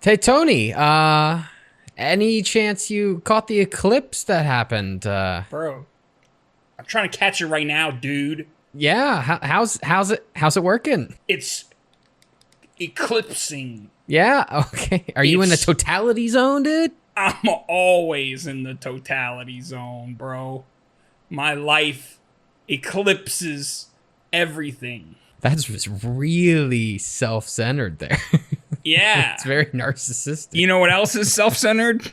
Hey, Tony, any chance you caught the eclipse that happened? Bro, I'm trying to catch it right now, dude. Yeah, how's it working? It's eclipsing. Yeah, okay. Are you in the totality zone, dude? I'm always in the totality zone, bro. My life eclipses everything. That's really self-centered there. Yeah. It's very narcissistic. You know what else is self-centered?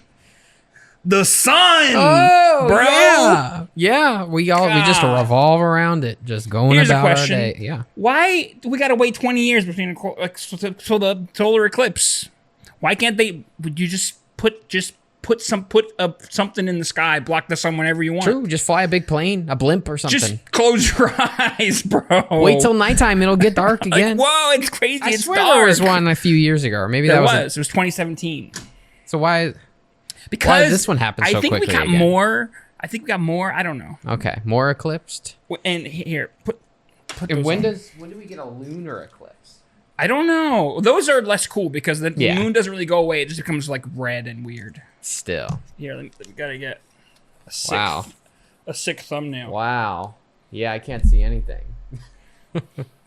The sun, bro. Yeah, yeah. We just revolve around it, just going Here's about a question. our day. Yeah. Why do we gotta wait 20 years between so the solar eclipse? Why can't they? Would you just put something in the sky, block the sun whenever you want? True. Just fly a big plane, a blimp or something. Just close your eyes, bro. Wait till nighttime; it'll get dark again. Like, whoa, it's crazy. I It's swear dark. there was one a few years ago, or maybe It that was 2017. So why Because did this one happen so I think quickly we got again? more. I think we got more. I don't know. Okay, more eclipsed. And here, put And those when on. do we get a lunar eclipse? I don't know. Those are less cool because the Yeah. moon doesn't really go away. It just becomes like red and weird. Still. Here, let me gotta get a sick thumbnail. Wow. Yeah, I can't see anything.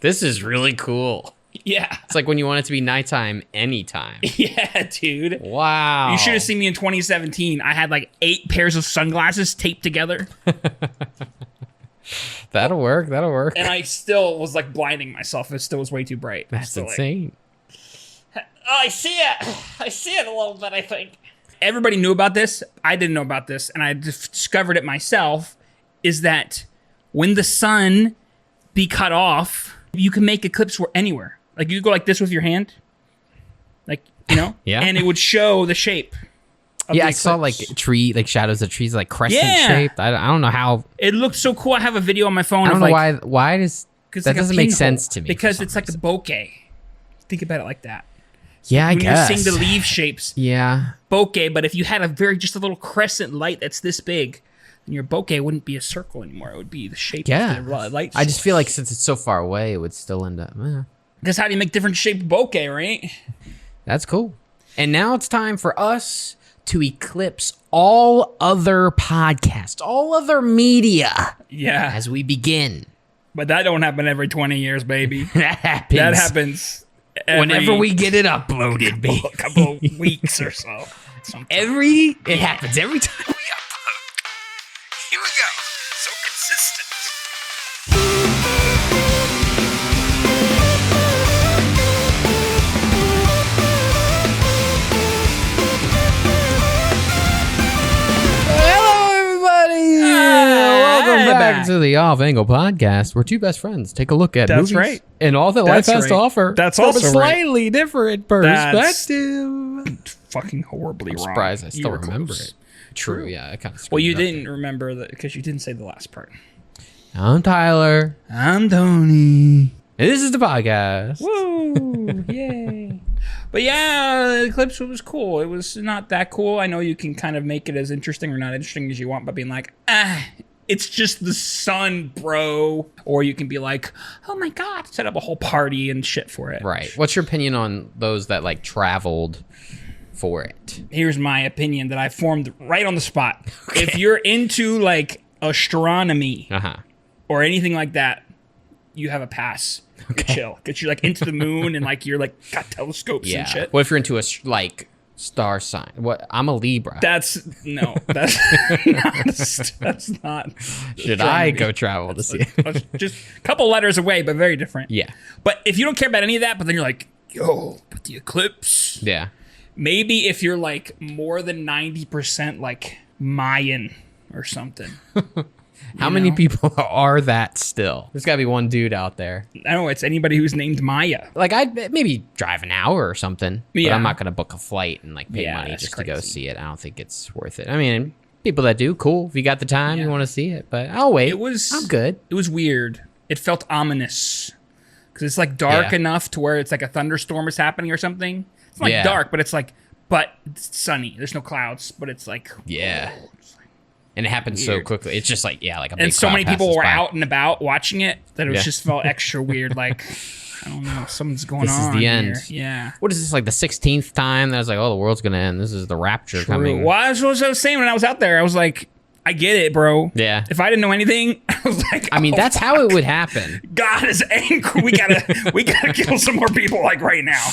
This is really cool. Yeah. It's like when you want it to be nighttime anytime. Yeah, dude. Wow. You should have seen me in 2017. I had like 8 pairs of sunglasses taped together. That'll work. And I still was like blinding myself. It still was way too bright. That's So, insane. Like, oh, I see it. I see it a little bit, I think. Everybody knew about this. I didn't know about this. And I discovered it myself. Is that when the sun be cut off, you can make eclipse anywhere. Like you go like this with your hand. Like, you know? Yeah. And it would show the shape. Yeah, I saw like shadows of trees, like crescent shaped. I don't know how. It looked so cool. I have a video on my phone. I don't know like, why does that like doesn't make sense to me? Because it's like a bokeh. Think about it like that. Yeah, I when guess. you're seeing the leaf shapes. Yeah. Bokeh, but if you had just a little crescent light that's this big, then your bokeh wouldn't be a circle anymore. It would be the shape of the light. I just feel like since it's so far away, it would still end up. Because how do you make different shaped bokeh, right? That's cool. And now it's time for us to eclipse all other podcasts, all other media. Yeah. As we begin. But that don't happen every 20 years, baby. That happens. That happens whenever we get it uploaded, baby. A couple of weeks or so. It happens every time we upload. Here we go. So consistent. Welcome back to the Off Angle Podcast, where two best friends take a look at movies right. and all that life has to offer. That's from also a slightly different perspective. Fucking horribly wrong. Surprised I still were remember close. it. True, yeah. I kind of. Well, you didn't remember that because you didn't say the last part. I'm Tyler. I'm Tony. And this is the podcast. Woo! Yay! But yeah, Eclipse was cool. It was not that cool. I know you can kind of make it as interesting or not interesting as you want by being like, it's just the sun, bro. Or you can be like, oh my God, set up a whole party and shit for it. Right. What's your opinion on those that like traveled for it? Here's my opinion that I formed right on the spot. Okay. If you're into like astronomy or anything like that, you have a pass. Okay. Chill. Get you like into the moon and like you're like got telescopes and shit. What if you're into a like star sign? What? I'm a Libra. That's not. That's not. Should I go travel to see it? Just a couple letters away, but very different. Yeah. But if you don't care about any of that, but then you're like, yo, but the eclipse. Yeah. Maybe if you're like more than 90% like Mayan or something. How many people are that still? There's got to be one dude out there. I don't know. It's anybody who's named Maya. Like, I'd maybe drive an hour or something. Yeah. But I'm not going to book a flight and like pay money just to go see it. I don't think it's worth it. I mean, people that do, cool. If you got the time, you want to see it. But I'll wait. I'm good. It was weird. It felt ominous. Because it's like dark enough to where it's like a thunderstorm is happening or something. It's not dark, but it's like, but it's sunny. There's no clouds, but it's like. Yeah. And it happened so quickly. It's just like, like a big and so cloud many people passes were by. out and about watching it that it was just felt extra weird. Like, I don't know, something's going This on is the end. here. Yeah. What is this, like the 16th time that I was like, oh, the world's going to end. This is the rapture coming. Well, that's what I was saying when I was out there. I was like, I get it, bro. Yeah. If I didn't know anything, I was like, I mean, that's fuck. how it would happen. God is angry. We gotta kill some more people like right now.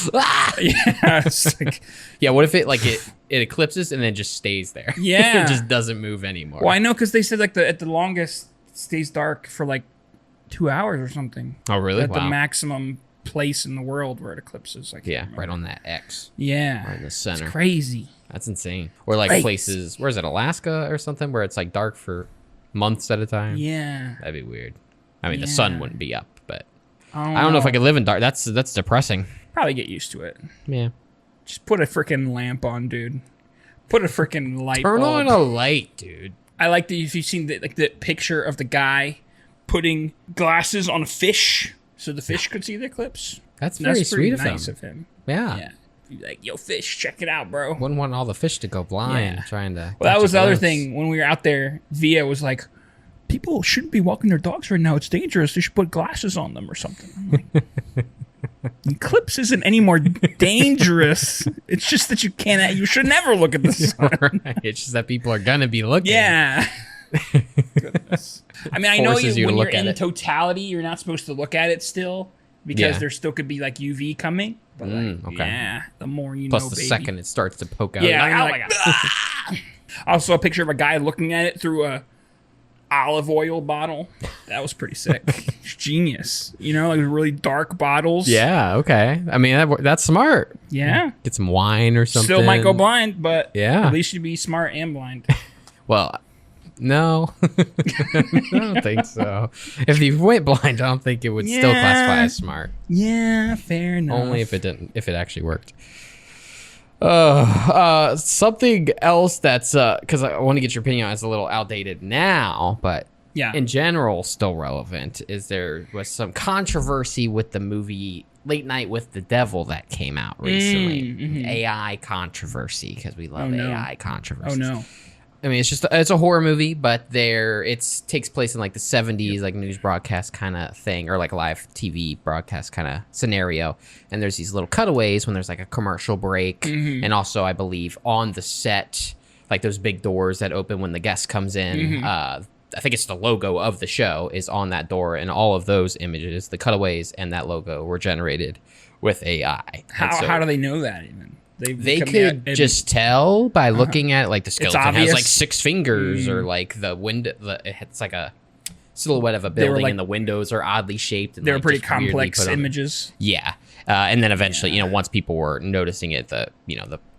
Yeah. It's like, Yeah, what if it eclipses and then just stays there? Yeah. It just doesn't move anymore. well, I know because they said like at the longest it stays dark for like 2 hours or something. Oh, really? At Wow. the maximum place in the world where it eclipses. Like, Yeah, right on that X. Yeah. Right in the center. It's crazy. That's insane. Or like places, where is it, Alaska or something, where it's like dark for months at a time? Yeah. That'd be weird. I mean, the sun wouldn't be up, but I don't know if I could live in dark. That's depressing. Probably get used to it. Yeah. Just put a freaking lamp on, dude. Put a freaking light Turn bulb. on a light, dude. I like that if you've seen the picture of the guy putting glasses on a fish so the fish could see the eclipse. That's very sweet of nice him. of him. Yeah. Yeah. You're like, yo, fish, check it out, bro. Wouldn't want all the fish to go blind Yeah. trying to. Well, that catch was a the other glimpse. thing. When we were out there, Via was like, people shouldn't be walking their dogs right now. It's dangerous. They should put glasses on them or something. I'm like, Eclipse isn't any more dangerous. It's just that you should never look at the sun. Right. It's just that people are gonna be looking. Yeah. Goodness. I mean, I know Forces you to when look you're at in it. totality, you're not supposed to look at it still because Yeah. there still could be like UV coming. But like, okay. yeah, the more you Plus know, the baby. second it starts to poke out. Yeah, you're like, oh my God. "Ah!" I saw a picture of a guy looking at it through a olive oil bottle. That was pretty sick. Genius. You know, like really dark bottles. Yeah. Okay. I mean, that's smart. Yeah. Get some wine or something. Still might go blind, but Yeah. at least you'd be smart and blind. Well, no, I don't think so. If you went blind, I don't think it would still classify as smart. Yeah, fair enough. Only if it actually worked. Something else that's because I want to get your opinion on, it's a little outdated now, but Yeah. in general still relevant, is there was some controversy with the movie Late Night with the Devil that came out recently. AI controversy, because we love AI controversy. Oh no. I mean, it's a horror movie, but it takes place in like the 70s, like news broadcast kind of thing, or like a live TV broadcast kind of scenario. And there's these little cutaways when there's like a commercial break, and also I believe on the set, like those big doors that open when the guest comes in. I think it's the logo of the show is on that door, and all of those images, the cutaways and that logo, were generated with AI. How do they know that even? They could just tell by looking at like the skeleton has obvious. like 6 fingers, or like the window. It's like a silhouette of a building, and the windows are oddly shaped. And They were like pretty just weirdly complex put on. images. Yeah, and then eventually, once people were noticing it, the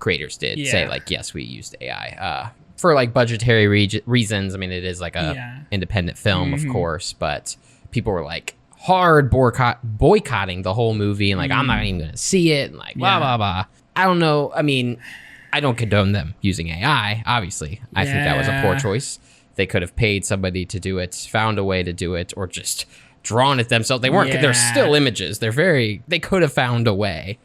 creators did say like, yes, we used AI for like budgetary reasons. I mean, it is like a independent film, of course, but people were like hard boycotting the whole movie, and like I'm not even gonna see it, and like blah blah blah. I don't know. I mean, I don't condone them using AI, obviously. I think that was a poor choice. They could have paid somebody to do it, found a way to do it, or just drawn it themselves. They weren't. They're still images. They could have found a way,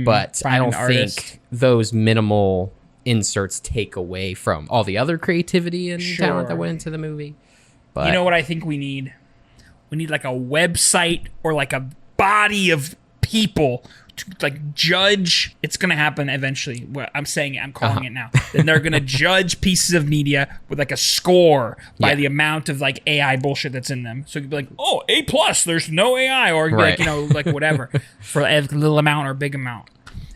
but I don't think those minimal inserts take away from all the other creativity and talent that went into the movie. But you know what I think we need? We need like a website or like a body of people to like judge. It's gonna happen eventually. Well, I'm saying it. I'm calling it now. Then they're gonna judge pieces of media with like a score by the amount of like AI bullshit that's in them. So you'd be like, oh, A+, there's no AI, or you'd be like, like whatever for a little amount or a big amount,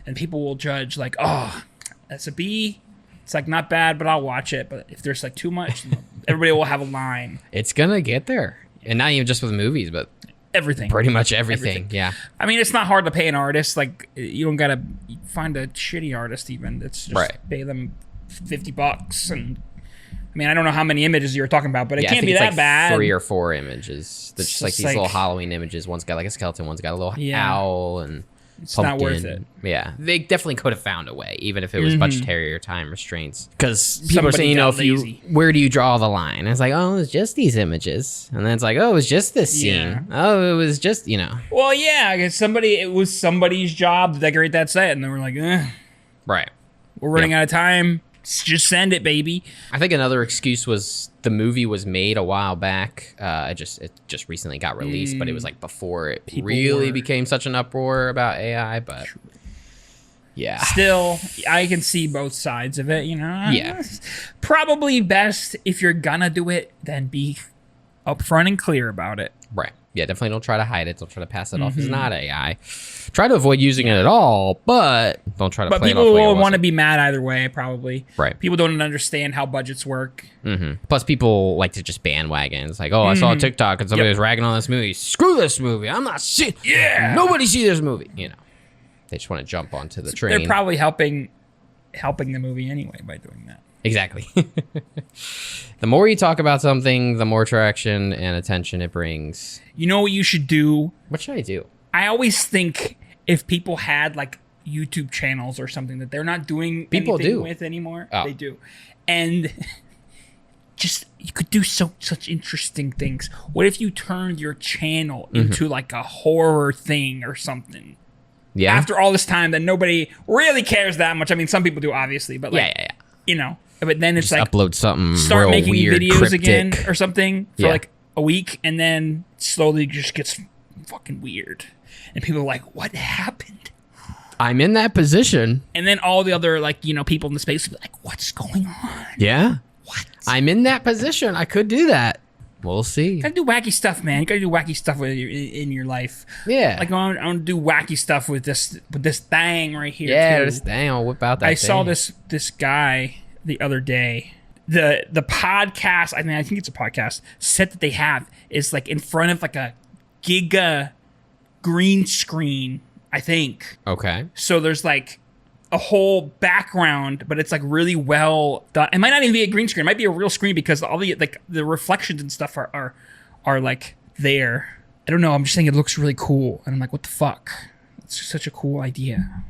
and people will judge like, oh, that's a B. It's like not bad, but I'll watch it. But if there's like too much, everybody will have a line. It's gonna get there, and not even just with movies, but everything. Pretty much everything. Yeah. I mean, it's not hard to pay an artist. Like, you don't gotta find a shitty artist even. It's just pay them $50. And I mean, I don't know how many images you were talking about, but it can't be that like bad. 3 or 4 images. There's just like these little Halloween images. One's got like a skeleton, one's got a little owl, and it's pumpkin. not worth it. Yeah, they definitely could have found a way, even if it was budgetary or time restraints. Because people are saying, where do you draw the line? And it's like, oh, it's just these images, and then it's like, oh, it was just this scene. Oh, it was just Well, yeah, I guess it was somebody's job to decorate that set, and they were like, right, we're running out of time. Just send it, baby. I think another excuse was the movie was made a while back. It just recently got released, but it was like before it became such an uproar about AI. But yeah, still, I can see both sides of it. Yeah, probably best if you're gonna do it, then be upfront and clear about it. Right. Yeah, definitely don't try to hide it. Don't try to pass it off as not AI. Try to avoid using it at all, but don't try to play it off. But people will want to be mad either way, probably. Right. People don't understand how budgets work. Plus, people like to just bandwagon. It's like, oh, I saw a TikTok and somebody was ragging on this movie. Screw this movie. I'm not seeing. Yeah. Nobody see this movie. They just want to jump onto the train. They're probably helping the movie anyway by doing that. Exactly. The more you talk about something, the more traction and attention it brings. You know what you should do? What should I do? I always think if people had like YouTube channels or something that they're not doing anything with anymore, they do. And just you could do such interesting things. What if you turned your channel into like a horror thing or something? Yeah. After all this time that nobody really cares that much. I mean, some people do obviously, but like, but then it's just like upload something, start real making weird, videos cryptic again or something for like a week, and then slowly just gets fucking weird, and people are like, "What happened?" I'm in that position, and then all the other people in the space will be like, "What's going on?" Yeah, what? I'm in that position. I could do that. We'll see. You gotta do wacky stuff, man. You gotta do wacky stuff in your life. Yeah, like I want to do wacky stuff with this thing right here. Yeah, too. this thing. I'll whip out that. I saw this guy the other day. The podcast, I think it's a podcast set that they have is like in front of like a giga green screen, I think. Okay. So there's like a whole background, but it's like really well done. It might not even be a green screen. It might be a real screen because all the like the reflections and stuff are like there. I don't know. I'm just saying it looks really cool, and I'm like, what the fuck? It's such a cool idea.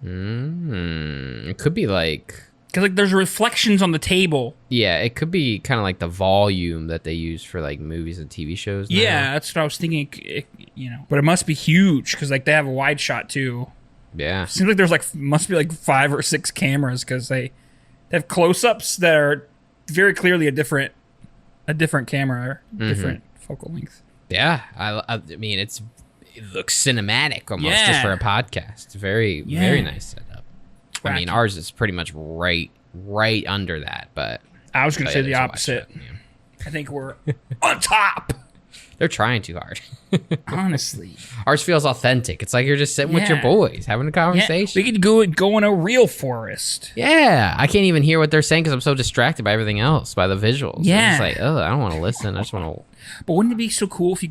It could be like. Because like there's reflections on the table. Yeah, it could be kind of like the volume that they use for like movies and TV shows now. Yeah, that's what I was thinking. But it must be huge because like they have a wide shot too. Yeah, seems like there's must be like 5 or 6 cameras because they have close-ups that are very clearly a different camera, different focal length. Yeah, I mean it looks cinematic almost just for a podcast. It's very nice setup. I mean, ours is pretty much right under that, but I was going to say the opposite. I think we're on top. They're trying too hard. Honestly. Ours feels authentic. It's like you're just sitting with your boys, having a conversation. We could go in a real forest. Yeah. I can't even hear what they're saying because I'm so distracted by everything else, by the visuals. Yeah. It's like, I don't want to listen. I just want to... But wouldn't it be so cool if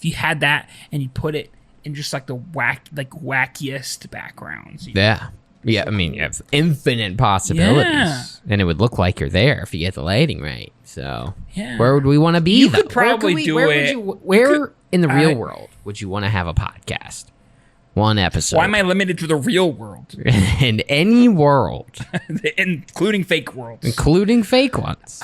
you had that and you put it in just like the wackiest backgrounds? Yeah. Yeah, I mean, you have infinite possibilities, and it would look like you're there if you get the lighting right. So, where would we want to be? You could probably do it. Where in the real world would you want to have a podcast? One episode. Why am I limited to the real world? In any world, including fake worlds, including fake ones.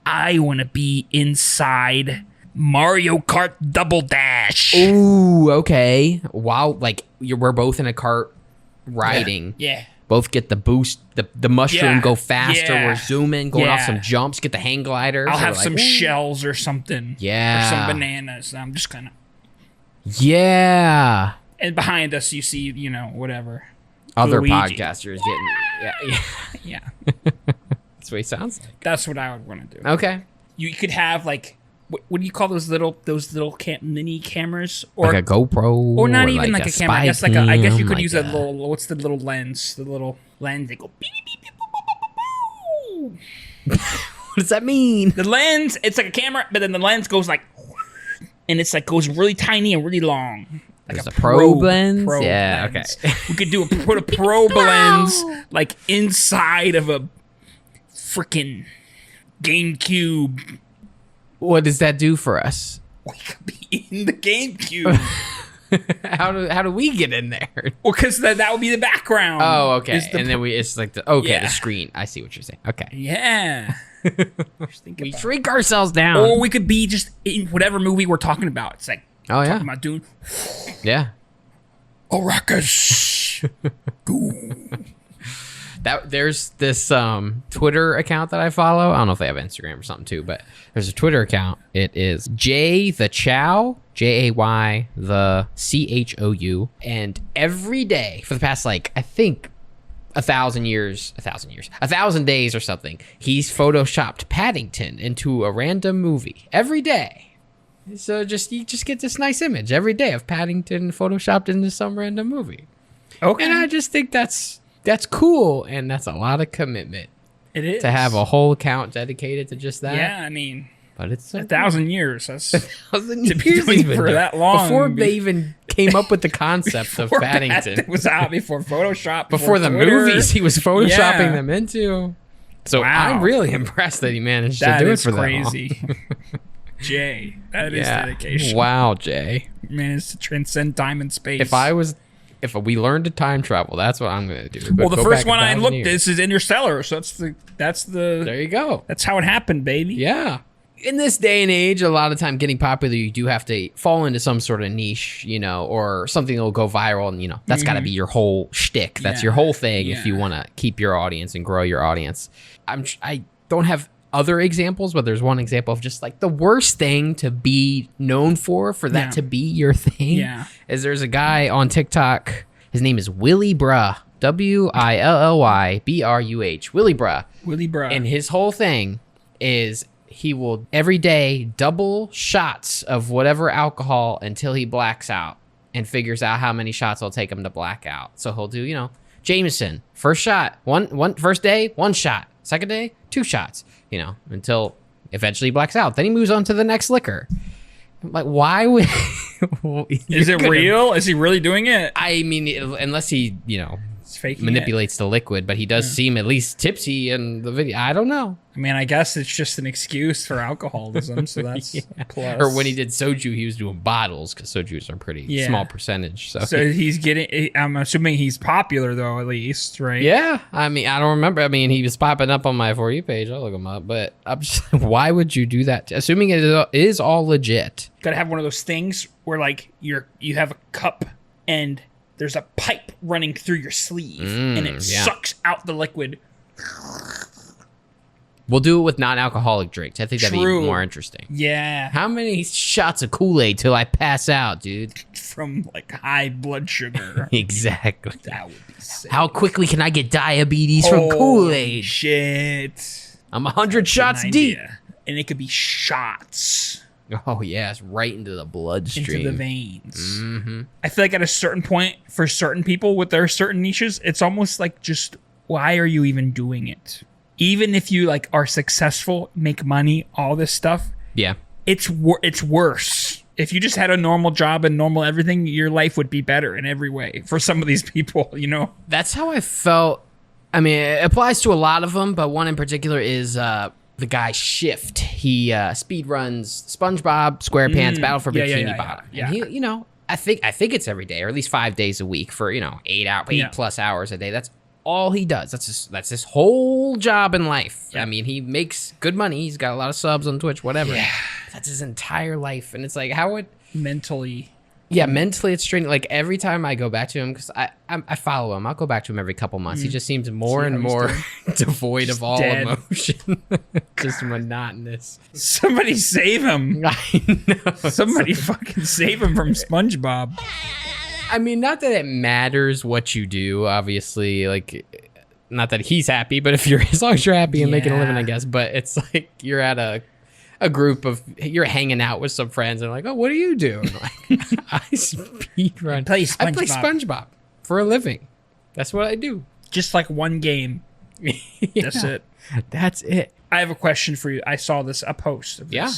I want to be inside Mario Kart Double Dash. Ooh, okay. Wow, like we're both in a cart riding. Yeah. Both get the boost, the mushroom, go faster. We're zooming, going off some jumps, get the hang glider. I'll have some shells or something. Yeah. Or some bananas. I'm just kind of. Yeah. And behind us, you see, whatever. Other Luigi. Podcasters getting. Yeah. That's what he sounds like. That's what I would want to do. Okay. You could have like. What do you call those little mini cameras, or like a GoPro, or not even like a camera? I guess I guess you could use a little. What's the little lens? The little lens. They go. Beep, beep, beep, boop, boop, boop, boop. What does that mean? The lens. It's like a camera, but then the lens goes like, and it's like goes really tiny and really long. Like there's a probe lens. Yeah. Lens. Okay. We could put a probe lens like inside of a freaking GameCube. What does that do for us? We could be in the GameCube. How do we get in there? Well, because that would be the background. Oh, okay. And then it's like the screen. I see what you're saying. Okay. Yeah. We shrink ourselves down. Or we could be just in whatever movie we're talking about. It's like talking about Dune. Yeah. Arrakis. There's this Twitter account that I follow. I don't know if they have Instagram or something too, but there's a Twitter account. It is Jaythechou, Jaythechou, and every day for the past like I think 1,000 days or something, he's photoshopped Paddington into a random movie every day. So you just get this nice image every day of Paddington photoshopped into some random movie. Okay. And I just think that's cool, and that's a lot of commitment. It is. To have a whole account dedicated to just that. Yeah, I mean, but it's 1,000 years. That's 1,000 years even for that long. Before they even came up with the concept of Paddington. It was out before Photoshop. Before the Twitter. movies he was photoshopping them into. So wow. I'm really impressed that he managed to do it for crazy. that long. Jay, that is dedication. Wow, Jay. Managed to transcend time and space. If we learned to time travel, that's what I'm going to do. Well, the first one I looked at is Interstellar, so that's the. There you go. That's how it happened, baby. Yeah. In this day and age, a lot of time getting popular, you do have to fall into some sort of niche, or something that will go viral, and that's got to be your whole shtick. That's your whole thing if you want to keep your audience and grow your audience. I don't have other examples, but there's one example of just like the worst thing to be known for that to be your thing. Yeah. Is there's a guy on TikTok, his name is Willybruh, Willybruh, Willybruh. And his whole thing is he will every day double shots of whatever alcohol until he blacks out and figures out how many shots it'll take him to black out. So he'll do, Jameson, first shot, first day, 1 shot, second day, 2 shots. Until eventually he blacks out. Then he moves on to the next liquor. I'm like, why would... Is it real? Is he really doing it? I mean, unless he, faking manipulates the liquid, but he does seem at least tipsy in the video. I don't know. I mean, I guess it's just an excuse for alcoholism, so that's plus. Or when he did soju, he was doing bottles, because sojus are pretty small percentage. So he's getting, I'm assuming he's popular, though, at least, right? Yeah. I mean, I don't remember. I mean, he was popping up on my For You page. I'll look him up. But I'm just, why would you do that? Assuming it is all legit. Gotta have one of those things where, like, you have a cup and there's a pipe running through your sleeve, and it sucks out the liquid. We'll do it with non-alcoholic drinks. I think that'd be more interesting. Yeah. How many shots of Kool-Aid till I pass out, dude? From, like, high blood sugar. Exactly. That would be sick. How quickly can I get diabetes from Kool-Aid? Shit. I'm 100 shots deep. And it could be shots. Oh, yeah. It's right into the bloodstream. Into the veins. Mm-hmm. I feel like at a certain point, for certain people with their certain niches, it's almost like just, why are you even doing it? Even if you like are successful, make money, all this stuff. Yeah. It's worse. If you just had a normal job and normal everything, your life would be better in every way for some of these people, That's how I felt. I mean, it applies to a lot of them, but one in particular is the guy Shift. He speed runs SpongeBob SquarePants Battle for Bikini Bottom. Yeah. And he, I think it's every day, or at least 5 days a week for 8 plus hours a day. That's all he does. That's his whole job in life. Yeah. I mean, he makes good money. He's got a lot of subs on Twitch, whatever. Yeah. That's his entire life, and it's like, how would mentally? Yeah, mentally it's straining. Like every time I go back to him, because I follow him, I'll go back to him every couple months. He just seems more and more devoid of all emotion, just monotonous. Somebody save him! I know. Somebody fucking save him from SpongeBob. I mean, not that it matters what you do, obviously. Like, not that he's happy, but as long as you're happy and making a living, I guess. But it's like you're at a group of, you're hanging out with some friends and like, oh, what do you do? Like, I speed run. I play SpongeBob for a living. That's what I do. Just like one game. That's it. That's it. I have a question for you. I saw a post of this. Yeah.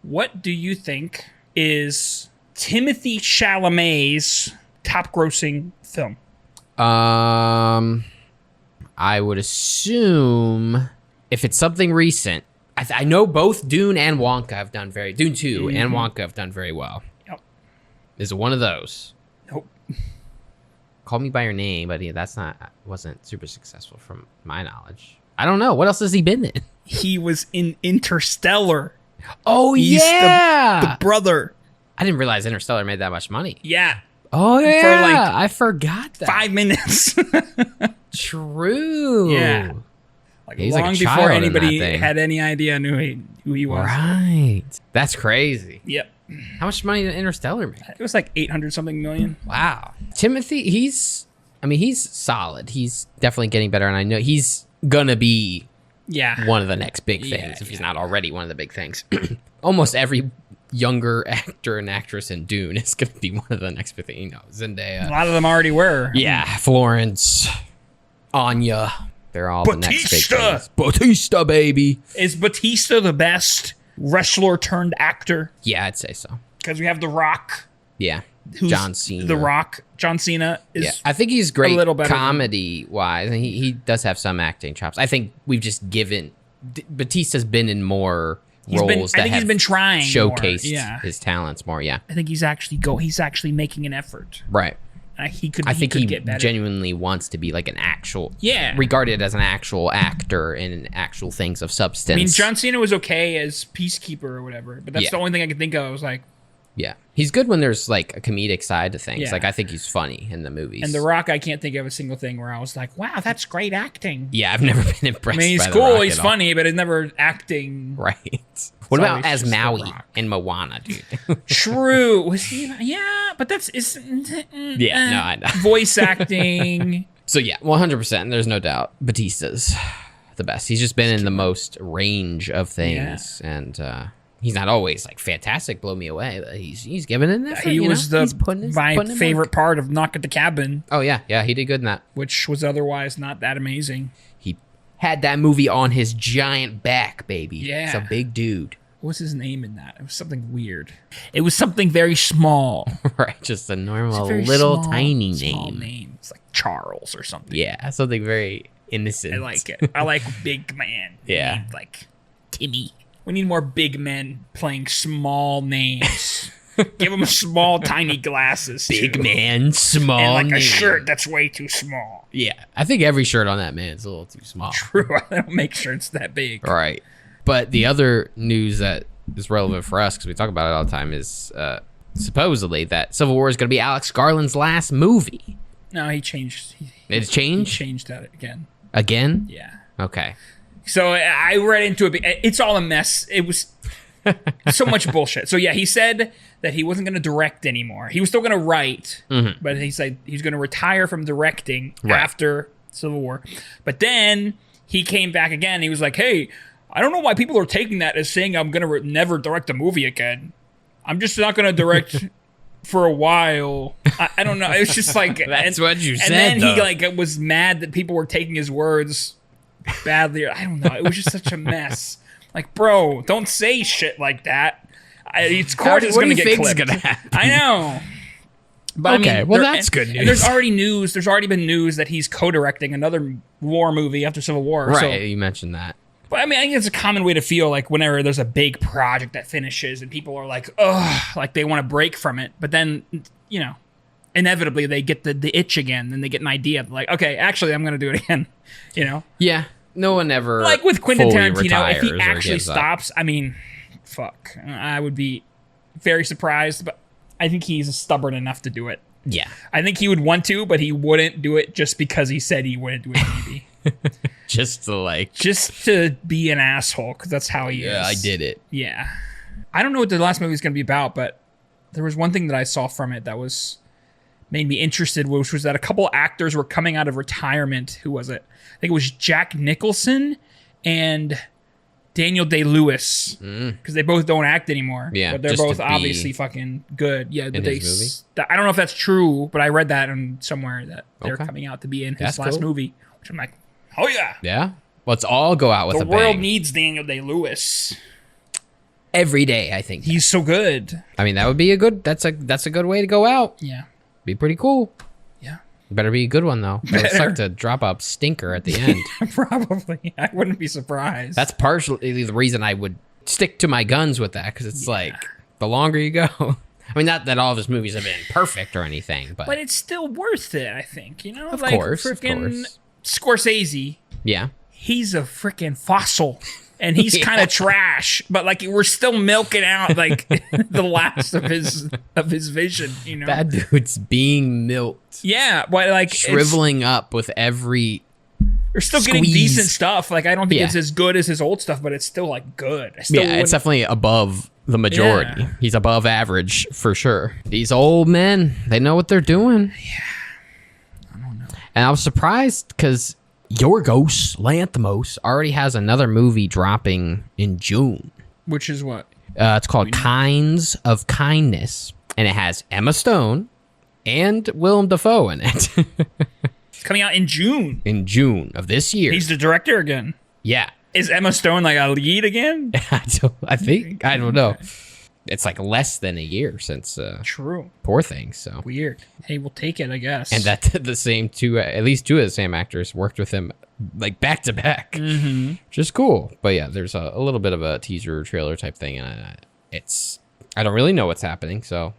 What do you think is Timothée Chalamet's top grossing film? I would assume if it's something recent, I know both Dune and Wonka have done Dune 2 and Wonka have done very well. Yep. Is it one of those? Nope. Call Me by Your Name, but wasn't super successful from my knowledge. I don't know. What else has he been in? He was in Interstellar. Oh, he's the brother. I didn't realize Interstellar made that much money. Yeah. Oh, yeah. I forgot that. 5 minutes. True. Yeah. Like he's long like a before child in anybody that thing. had any idea who he was. Right. That's crazy. Yep. How much money did Interstellar make? It was like 800 something million. Wow. Timothée, he's solid. He's definitely getting better, and I know he's gonna be one of the next big things, if he's not already one of the big things. Almost every younger actor and actress in Dune is gonna be one of the next big things. You know, Zendaya. A lot of them already were. Yeah, Florence, Anya. They're all the next big things. Bautista, baby. Is Bautista the best wrestler turned actor? Yeah, I'd say so. Because we have The Rock. Yeah. Who's John Cena. The Rock. John Cena is I think he's great a little better comedy-wise. And he does have some acting chops. I think we've just given... Batista's been in more roles that he's been trying showcased his talents more, yeah. I think he's actually making an effort. Right. I think he get better. genuinely wants to be like an actual... Yeah. Regarded as an actual actor in actual things of substance. I mean, John Cena was okay as Peacekeeper or whatever, but that's the only thing I could think of. I was like... Yeah. He's good when there's like a comedic side to things. Yeah. Like I think he's funny in the movies. And The Rock, I can't think of a single thing where I was like, wow, that's great acting. Yeah, I've never been impressed by he's The cool, Rock he's at funny, but he's never acting. Right. What about always as just The Maui Rock. in Moana, dude? True. Was he? Yeah, but that's... I know. Voice acting. So yeah, 100%. There's no doubt. Batista's the best. He's just been in the most range of things. Yeah. And he's not always like fantastic, blow me away, but he's giving it an effort. He was my favorite part of Knock at the Cabin. Oh yeah, he did good in that. Which was otherwise not that amazing. He had that movie on his giant back, baby. Yeah. It's a big dude. What was his name in that? It was something weird. It was something very small. Right, just a normal little tiny name. It's like Charles or something. Yeah, something very innocent. I like it. I like big man. Yeah. Named like Timmy. We need more big men playing small names. Give them small, tiny glasses. Big man, small and like name. a shirt that's way too small. Yeah, I think every shirt on that man is a little too small. True, I don't make shirts that big. Right. But the other news that is relevant for us, because we talk about it all the time, is supposedly that Civil War is going to be Alex Garland's last movie. No, he changed. It's changed? He changed that again. Again? Yeah. Okay. So I read into it. It's all a mess. It was so much bullshit. So yeah, he said that he wasn't going to direct anymore. He was still going to write, but he said he's going to retire from directing after Civil War. But then he came back again. And he was like, hey, I don't know why people are taking that as saying I'm going to never direct a movie again. I'm just not going to direct for a while. I don't know. It was just like... That's what you said, And then though. he like was mad that people were taking his words badly. I don't know. It was just such a mess. Like, bro, don't say shit like that. It's course it's going to get clipped. Gonna happen? I know. But okay, I mean, well, that's good news. And there's already news. There's already been news that he's co-directing another war movie after Civil War. Right, So, you mentioned that. but I mean, I think it's a common way to feel like whenever there's a big project that finishes and people are like, ugh, like they want to break from it. But then, you know, inevitably they get the itch again and they get an idea. Like, okay, actually, I'm going to do it again. You know? Yeah. No one ever Like with Quentin fully Tarantino, if he retires or actually gives up. stops, I mean, fuck. I would be very surprised, but I think he's stubborn enough to do it. Yeah. I think he would want to, but he wouldn't do it just because he said he wouldn't do it maybe. Just to be an asshole, because that's how he is. Yeah, I did it. Yeah. I don't know what the last movie is going to be about, but there was one thing that I saw from it that made me interested, which was that a couple actors were coming out of retirement. Who was it? I think it was Jack Nicholson and Daniel Day-Lewis, because they both don't act anymore. Yeah, but they're just both to be obviously fucking good. Yeah, in his movie? I don't know if that's true, but I read that somewhere that they're Okay. coming out to be in his That's last cool. movie. Which I'm like, oh yeah, Yeah. Let's all go out with the a world bang. needs Daniel Day-Lewis. Every day, I think. He's so good. I mean, that would be a good good way to go out. Yeah, Be pretty cool. yeah. Better be a good one, though. It would Better. suck to drop a stinker at the end. Probably. I wouldn't be surprised. That's partially the reason I would stick to my guns with that, because it's like, the longer you go... I mean, not that all of his movies have been perfect or anything, but it's still worth it, I think. You know? Of like course, of frickin' course. Scorsese, yeah. he's a freaking fossil. and he's kind of trash, but like we're still milking out like the last of his vision, you know. That dude's being milked. Yeah, but like shriveling up with every. They're still getting decent stuff. Like I don't think it's as good as his old stuff, but it's still like good. It's definitely above the majority. Yeah. He's above average for sure. These old men, they know what they're doing. Yeah, I don't know. And I was surprised because Yorgos Lanthimos already has another movie dropping in June. Which is what? It's called Kinds of Kindness, and it has Emma Stone and Willem Dafoe in it. It's coming out in June. In June of this year. He's the director again. Yeah. Is Emma Stone like a lead again? I think. I don't know. It's like less than a year since True. Poor Things. So weird. Hey, we'll take it, I guess. And that the same two, at least two of the same actors worked with him like back to back, which is cool. But yeah, there's a little bit of a teaser trailer type thing, and I don't really know what's happening, so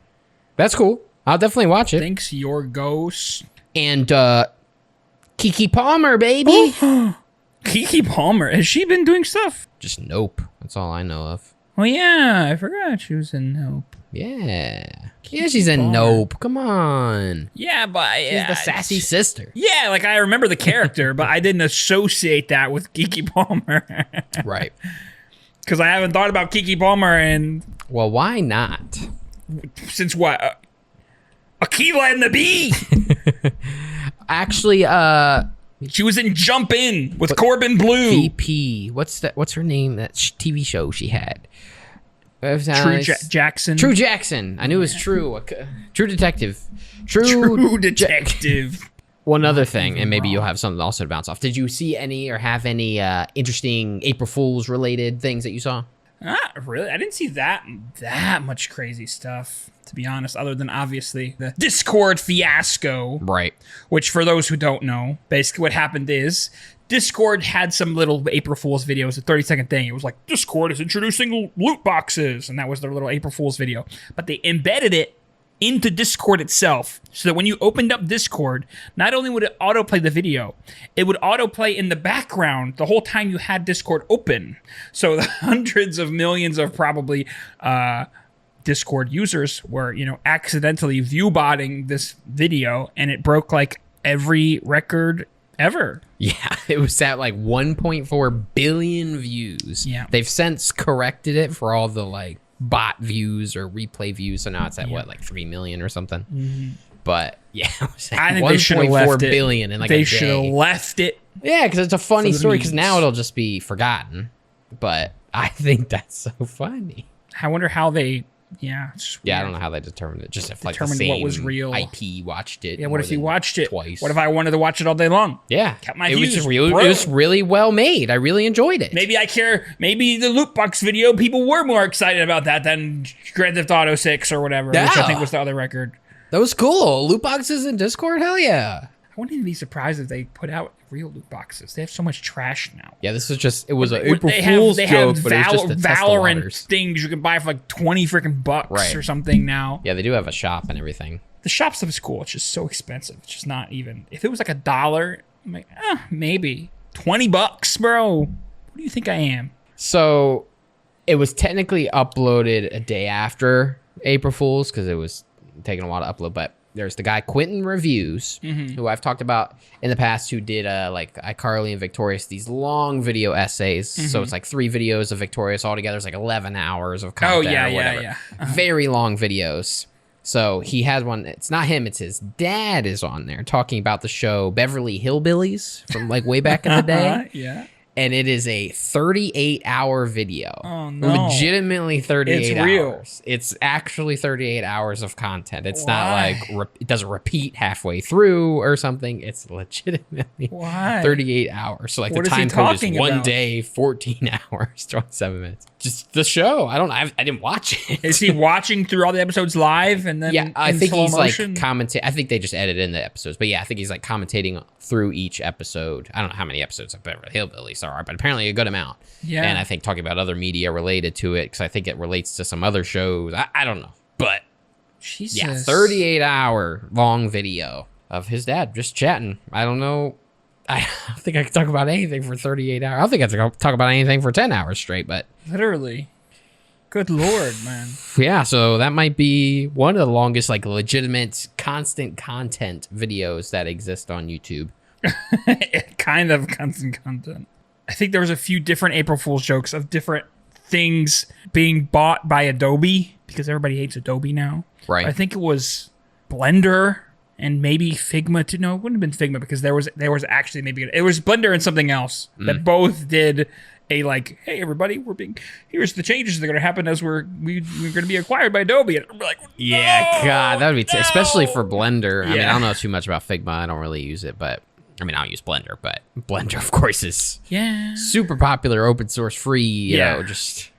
that's cool. I'll definitely watch it. Thanks, Yorgos. And Keke Palmer, baby. Keke Palmer, has she been doing stuff? Just Nope. That's all I know of. Oh yeah, I forgot she was in Nope. Yeah. She's in Nope. Come on. Yeah, but she's the sassy sister. Yeah, like I remember the character, but I didn't associate that with Keke Palmer. Right. Because I haven't thought about Keke Palmer well, why not? Since what? Akeelah and the Bee. Actually, she was in Jump In with Corbin Blue. VP. What's her name? That TV show she had. Jackson. True Jackson. I knew it was True. True Detective. True Detective. One other thing, and maybe you'll have something also to bounce off. Did you see any or have any interesting April Fool's related things that you saw? Not really. I didn't see that much crazy stuff, to be honest, other than obviously the Discord fiasco. Right. Which, for those who don't know, basically what happened is Discord had some little April Fool's videos, a 30-second thing. It was like, Discord is introducing loot boxes, and that was their little April Fool's video. But they embedded it into Discord itself, so that when you opened up Discord, not only would it autoplay the video, it would autoplay in the background the whole time you had Discord open. So the hundreds of millions of probably Discord users were, accidentally view-botting this video, and it broke like every record ever. Yeah, it was at like 1.4 billion views. Yeah. They've since corrected it for all the like bot views or replay views, so now it's at what, like 3 million or something. Mm-hmm. But yeah, it was I think they should have left it. Billion in like they a day. should have left it. Yeah, because it's a funny story. Because now it'll just be forgotten. But I think that's so funny. I wonder how they. Yeah, I don't know how they determined it. Just if like the determined same what was real. IP watched it. Yeah, what if he watched it twice? What if I wanted to watch it all day long? Yeah, kept my it views, was really well made. I really enjoyed it. Maybe I care. Maybe the loot box video, people were more excited about that than Grand Theft Auto 6 or whatever, which I think was the other record. That was cool. Loot boxes in Discord, hell yeah. I wouldn't even be surprised if they put out real loot boxes. They have so much trash now. Yeah, this is just, it was an April Fool's joke, but it was just a Valorant things you can buy for like 20 freaking bucks or something now. Yeah, they do have a shop and everything. The shop stuff is cool. It's just so expensive. It's just not even. If it was like $1, I'm like, maybe. $20, bro. What do you think I am? So it was technically uploaded a day after April Fool's because it was taking a while to upload, but there's the guy Quentin Reviews, who I've talked about in the past, who did like iCarly and Victorious, these long video essays. So it's like 3 videos of Victorious altogether. It's like 11 hours of content or whatever. Yeah. Very long videos. So he has one. It's not him. It's his dad is on there talking about the show Beverly Hillbillies from like way back in the day. Yeah. And it is a 38-hour video. Oh, no. Legitimately 38 hours. Real. It's actually 38 hours of content. It's not like it doesn't repeat halfway through or something. It's legitimately 38 hours. So like the time code is 1 day, 14 hours, 27 minutes. Just the show. I didn't watch it. Is he watching through all the episodes live and then? Yeah, I think he's like commentating. I think they just edit in the episodes, but yeah, I think he's like commentating through each episode. I don't know how many episodes of Beverly Hillbillies there are, but apparently a good amount. Yeah, and I think talking about other media related to it because I think it relates to some other shows. I don't know, but Jesus. Yeah, 38-hour long video of his dad just chatting. I don't know I don't think I can talk about anything for 38 hours. I don't think I can talk about anything for 10 hours straight, but... Literally. Good Lord, man. Yeah, so that might be one of the longest, like, legitimate, constant content videos that exist on YouTube. Kind of constant content. I think there was a few different April Fool's jokes of different things being bought by Adobe, because everybody hates Adobe now. Right. I think it was Blender and maybe Figma too. No, it wouldn't have been Figma, because there was actually maybe it was Blender and something else that both did a like, hey everybody, here's the changes that are going to happen as we're going to be acquired by Adobe. And we're like, no, yeah, God, that would be especially for Blender. Yeah. I mean, I don't know too much about Figma. I don't really use it, but I mean, I don't use Blender, but Blender, of course, is super popular, open source, free. You know, just.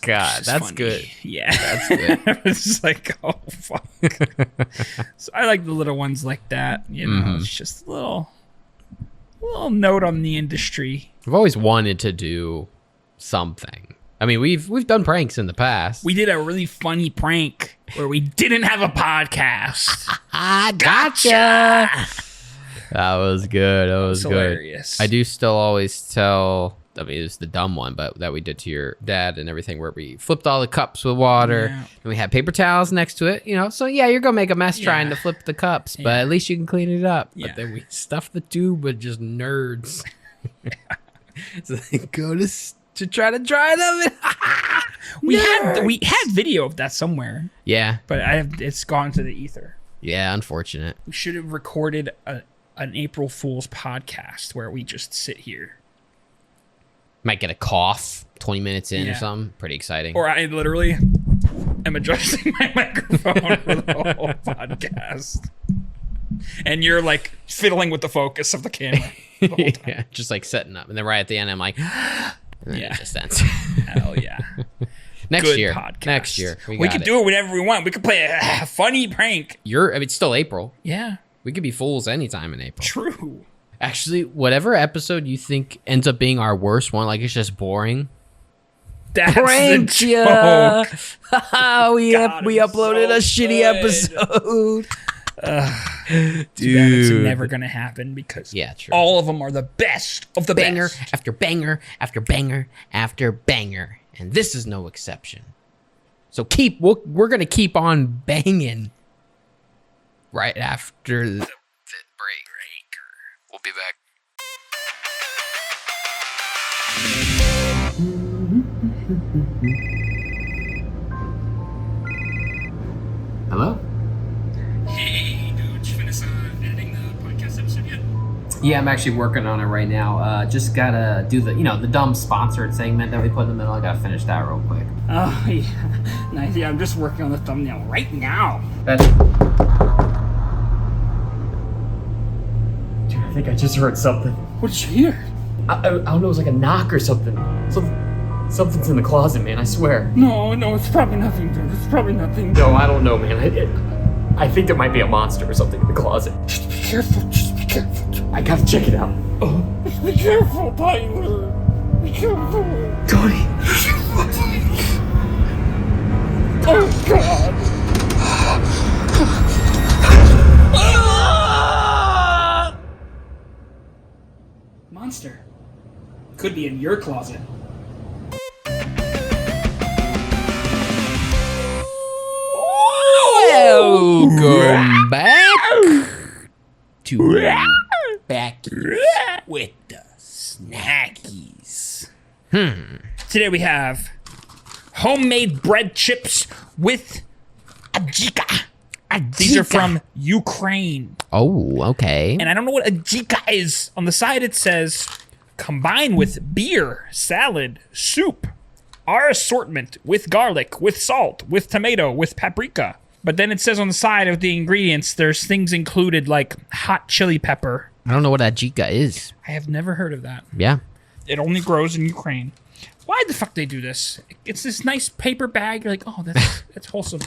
God, that's funny. good. Yeah, that's good. It's just like, oh fuck. So I like the little ones like that. You know, it's just a little note on the industry. I've always wanted to do something. I mean, we've done pranks in the past. We did a really funny prank where we didn't have a podcast. Gotcha. That was good. That was good. Hilarious. I do still always tell. I mean, it was the dumb one, but that we did to your dad and everything, where we flipped all the cups with water and we had paper towels next to it, you know. So yeah, you're gonna make a mess trying to flip the cups, but at least you can clean it up. But then we stuffed the tube with just nerds. So they go to try to dry them. we had video of that somewhere. Yeah, but it's gone to the ether. Yeah, unfortunate. We should have recorded an April Fool's podcast where we just sit here. Might get a cough 20 minutes in or something. Pretty exciting. Or I literally am adjusting my microphone for the whole podcast. And you're like fiddling with the focus of the camera the whole time. Yeah, just like setting up. And then right at the end, I'm like, and then it just ends. Hell yeah. Next year. We could do it whenever we want. We could play a funny prank. I mean, it's still April. Yeah. We could be fools anytime in April. True. Actually, whatever episode you think ends up being our worst one, like it's just boring. That's pranked ya. we uploaded a shitty episode. Dude, it's never gonna happen because all of them are the best of the banger best. after banger after banger after banger, and this is no exception. So we're gonna keep on banging right after the break. We'll be back. Hello? Hey, dude, did you finish editing the podcast episode yet? Yeah, I'm actually working on it right now. Just gotta do the dumb sponsored segment that we put in the middle. I gotta finish that real quick. Oh, yeah. Nice. Yeah, I'm just working on the thumbnail right now. I think I just heard something. What did you hear? I don't know, it was like a knock or something. Something's in the closet, man, I swear. No, it's probably nothing, dude. It's probably nothing. No, I don't know, man. I think there might be a monster or something in the closet. Just be careful. I gotta check it out. Just be careful, Tyler. Be careful. Tony. Oh, God. Monster. Could be in your closet. Welcome back to Backies with the Snackies. Today we have homemade bread chips with Adjika. These are from Ukraine. Oh, okay. And I don't know what Adjika is. On the side it says, combine with beer, salad, soup. Our assortment with garlic, with salt, with tomato, with paprika. But then it says on the side of the ingredients, there's things included like hot chili pepper. I don't know what Adjika is. I have never heard of that. Yeah. It only grows in Ukraine. Why the fuck they do this? It's this nice paper bag. You're like, oh, that's wholesome.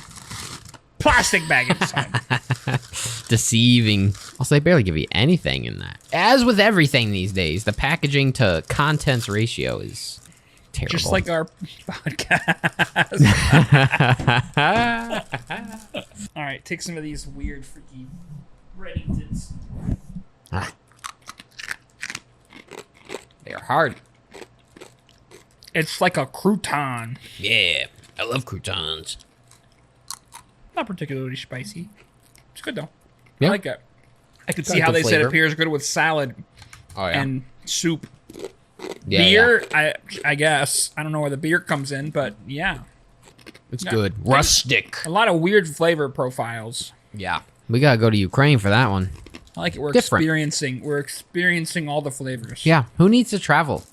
Plastic bag inside. Deceiving. Also, they barely give you anything in that. As with everything these days, the packaging to contents ratio is terrible. Just like our podcast. All right, take some of these weird, freaky Reddingtons. Ah, hard. It's like a crouton. Yeah, I love croutons. Not particularly spicy. It's good though. Yeah. I like it. I could see how they said it pairs good with salad and soup. Yeah, beer, I guess. I don't know where the beer comes in, but yeah. It's good. Rustic. A lot of weird flavor profiles. Yeah. We gotta go to Ukraine for that one. I like it. We're Different. experiencing all the flavors. Yeah. Who needs to travel?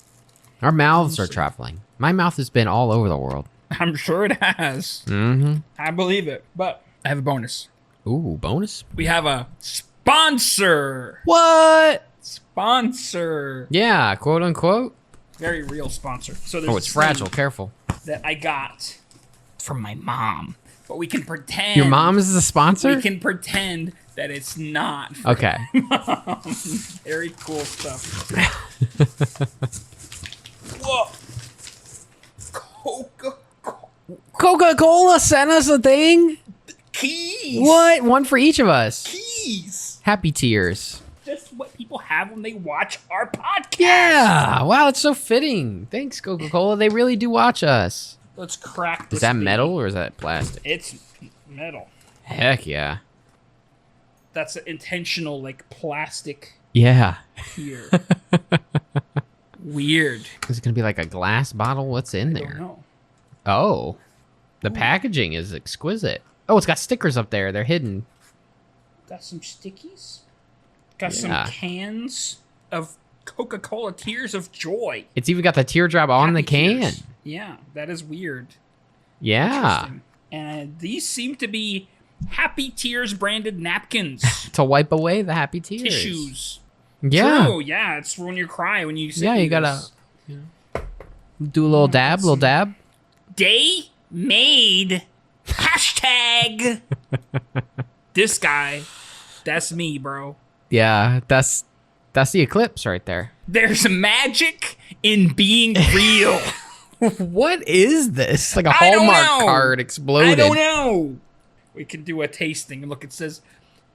Our mouths are traveling. My mouth has been all over the world. I'm sure it has. Mm-hmm. I believe it. But I have a bonus. Ooh, bonus? We have a sponsor. What? Sponsor. Yeah, quote unquote. Very real sponsor. So there's It's fragile. Careful. that I got from my mom. But we can pretend. Your mom is the sponsor? We can pretend that it's not. Okay. Very cool stuff. Whoa. Coca-Cola sent us a thing? Keys. What? One for each of us. Keys. Happy tears. Just what people have when they watch our podcast. Yeah. Wow, it's so fitting. Thanks, Coca-Cola. They really do watch us. Let's crack this. Is that thing. metal or is that plastic? It's metal. Heck yeah. That's an intentional, like, plastic Yeah. here. Weird. Is it going to be like a glass bottle? What's in I there? don't know. Oh. The packaging is exquisite. Oh, it's got stickers up there. They're hidden. Got some stickies. Got Yeah. some cans of Coca-Cola Tears of Joy. It's even got the teardrop on the Happy can. Tears. Yeah, that is weird. Yeah. Interesting. And these seem to be Happy Tears branded napkins. To wipe away the happy tears. Tissues. Yeah. True, yeah, it's when you cry when you say Yeah, you gotta do a little dab, Day made hashtag. This guy, that's me, bro. Yeah, that's the Eclipse right there. There's magic in being real. What is this? Like a I don't Hallmark know. card exploded. I don't know. We can do a tasting. Look, it says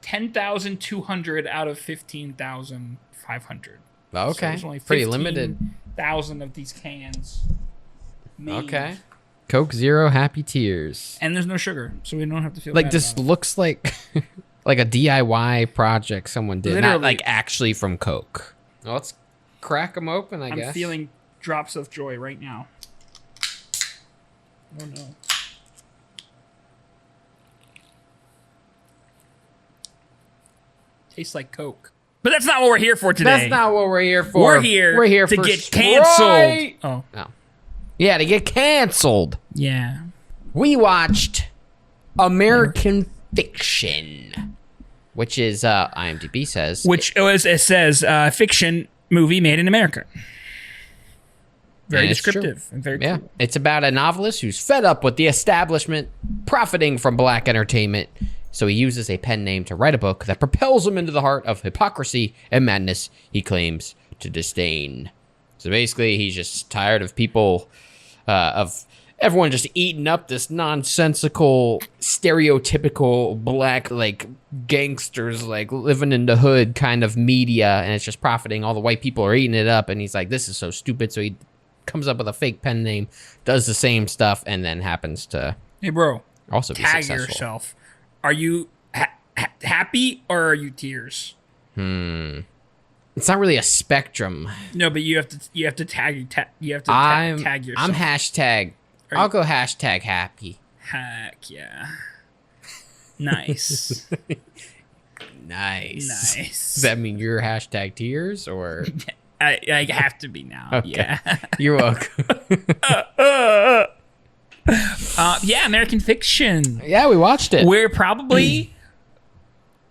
10,200 out of 15,500. Okay, So there's only pretty limited. 1,000 of these cans. Made. Okay. Coke Zero Happy Tears. And there's no sugar, so we don't have to feel Like bad this about it. looks like like a DIY project someone did, not Literally. like actually from Coke. Well, let's crack them open, I I'm guess. feeling drops of joy right now. Oh no. Tastes like Coke. But that's not what we're here for today. That's not what we're here for. We're here to for get Sprite. canceled. Oh. No. Yeah, to get canceled. Yeah. We watched American Fiction, which is IMDb says It says fiction movie made in America. Very And it's true. descriptive and very Yeah, cool. it's about a novelist who's fed up with the establishment profiting from black entertainment, so he uses a pen name to write a book that propels him into the heart of hypocrisy and madness he claims to disdain. So basically, he's just tired of people, of everyone just eating up this nonsensical, stereotypical black, like, gangsters, like, living in the hood kind of media, and it's just profiting. All the white people are eating it up, and he's like, this is so stupid, so he comes up with a fake pen name, does the same stuff, and then happens to Hey, bro. also be Tag successful. yourself. Are you happy or are you tears? It's not really a spectrum. No, but you have to tag tag yourself. I'm hashtag. I'll go hashtag happy. Heck yeah. Nice. Nice. Does Nice. that mean you're hashtag tears or? I have to be now. Okay. Yeah. You're welcome. Yeah, American Fiction. Yeah, we watched it. We're probably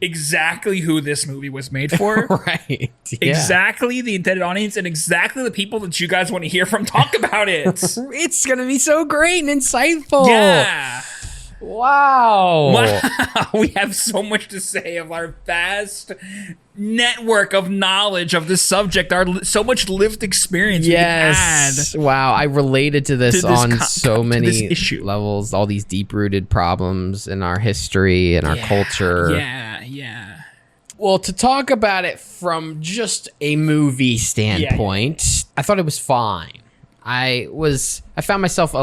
exactly who this movie was made for. Right. Yeah. Exactly the intended audience and exactly the people that you guys want to hear from talk about it. It's gonna be so great and insightful. Yeah. Wow. Wow. We have so much to say of our vast network of knowledge of this subject, so much lived experience Yes. we can Wow. I related to this, To this on so to this many issue. levels. All these deep-rooted problems in our history and our add. culture. Yeah. Well, to talk about it from just a movie standpoint, I thought it was fine. I found myself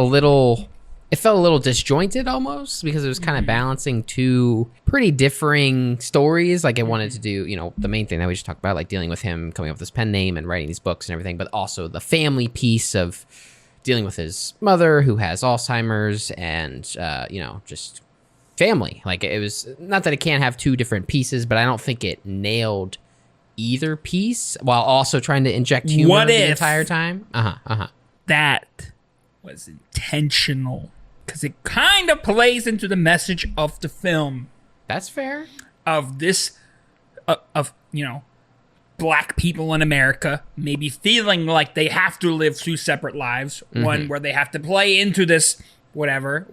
it felt a little disjointed almost because it was kind of balancing two pretty differing stories. Like it wanted to do, the main thing that we just talked about, like dealing with him coming up with his pen name and writing these books and everything, but also the family piece of dealing with his mother who has Alzheimer's and, just family. Like it was not that it can't have two different pieces, but I don't think it nailed either piece while also trying to inject humor the entire time. That was intentional. Because it kind of plays into the message of the film. That's fair. Of this, black people in America maybe feeling like they have to live two separate lives. One where they have to play into this whatever.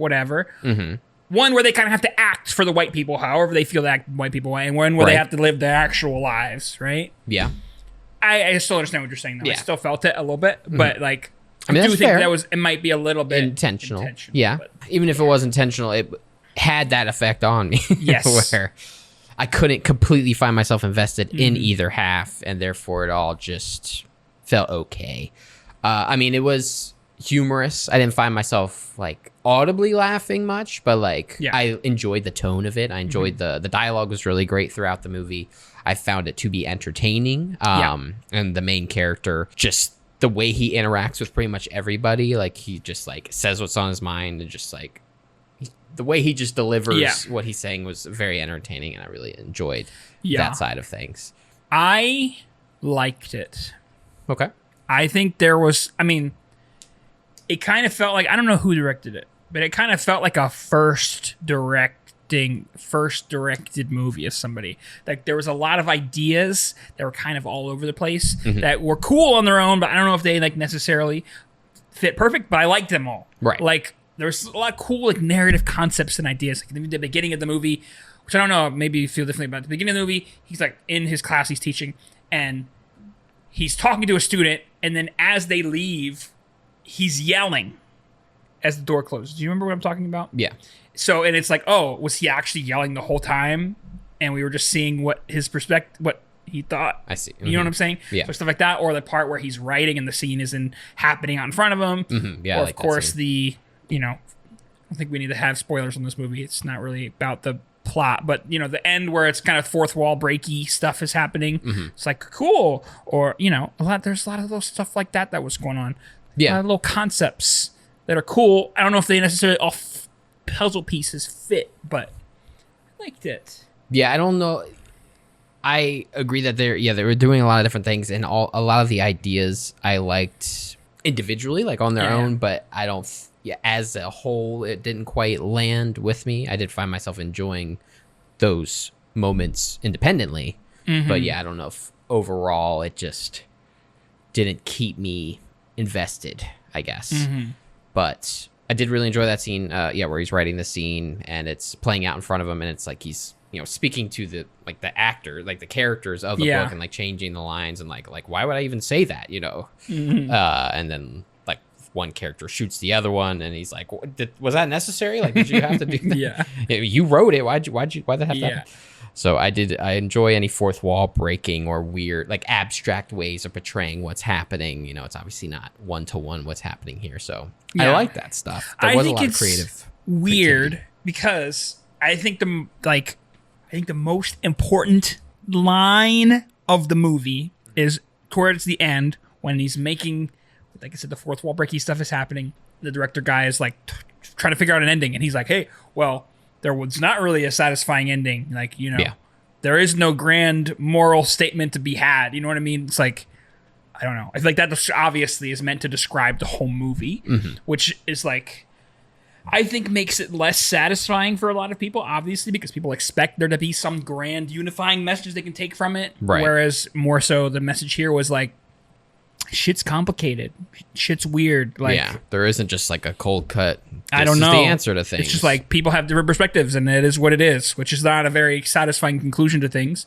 One where they kind of have to act for the white people, however they feel that white people, and one where they have to live their actual lives, right? Yeah. I still understand what you're saying, though. Yeah. I still felt it a little bit, but like... I do think fair. It might be a little bit intentional. Yeah. But, even if it was intentional, it had that effect on me. Yes. Where I couldn't completely find myself invested in either half, and therefore it all just felt okay. It was humorous. I didn't find myself like audibly laughing much, but I enjoyed the tone of it. I enjoyed the dialogue was really great throughout the movie. I found it to be entertaining. And the main character just the way he interacts with pretty much everybody, like he just like says what's on his mind and just like the way he just delivers what he's saying was very entertaining, and I really enjoyed that side of things. I liked it. Okay. I think there was, it kind of felt like, I don't know who directed it, but it kind of felt like a first directed movie of somebody. Like there was a lot of ideas that were kind of all over the place that were cool on their own, but I don't know if they like necessarily fit perfect, but I liked them all. Right. Like there's a lot of cool like narrative concepts and ideas. Like the beginning of the movie, which I don't know, maybe you feel differently about. At the beginning of the movie, he's like in his class, he's teaching, and he's talking to a student, and then as they leave, he's yelling as the door closes. Do you remember what I'm talking about? Yeah. So, and it's like, oh, was he actually yelling the whole time? And we were just seeing what his perspective, what he thought. I see. You know what I'm saying? Yeah. So stuff like that, or the part where he's writing and the scene isn't happening out in front of him. Yeah. Or of course I don't think we need to have spoilers on this movie. It's not really about the plot, but the end where it's kind of fourth wall breaky stuff is happening. It's like cool, or there's a lot of those stuff like that was going on. Yeah. A lot of little concepts that are cool. I don't know if they necessarily all puzzle pieces fit, but I liked it. Yeah, I don't know. I agree that they were doing a lot of different things, and a lot of the ideas I liked individually, like on their own, but I don't. As a whole, it didn't quite land with me. I did find myself enjoying those moments independently, but I don't know if overall it just didn't keep me invested, I guess. But I did really enjoy that scene, where he's writing the scene and it's playing out in front of him, and it's like he's speaking to the actor, like the characters of the book, and like changing the lines, and like why would I even say that, and then like one character shoots the other one, and he's like, was that necessary? Like, did you have to do that? You wrote it. Why'd that have to happen? So I enjoy any fourth wall breaking or weird, like abstract ways of portraying what's happening. It's obviously not one-to-one what's happening here. So I like that stuff. There was a lot of creative weird because I think the most important line of the movie is towards the end when he's making, like I said, the fourth wall breaking stuff is happening. The director guy is like trying to figure out an ending, and he's like, hey, well, there was not really a satisfying ending. Like, there is no grand moral statement to be had. You know what I mean? It's like, I don't know. I feel like that obviously is meant to describe the whole movie, which is like, I think makes it less satisfying for a lot of people, obviously, because people expect there to be some grand unifying message they can take from it. Right. Whereas more so the message here was like, shit's complicated. Shit's weird. Like, there isn't just like a cold cut. I don't know. This is the answer to things. It's just like people have different perspectives, and it is what it is, which is not a very satisfying conclusion to things.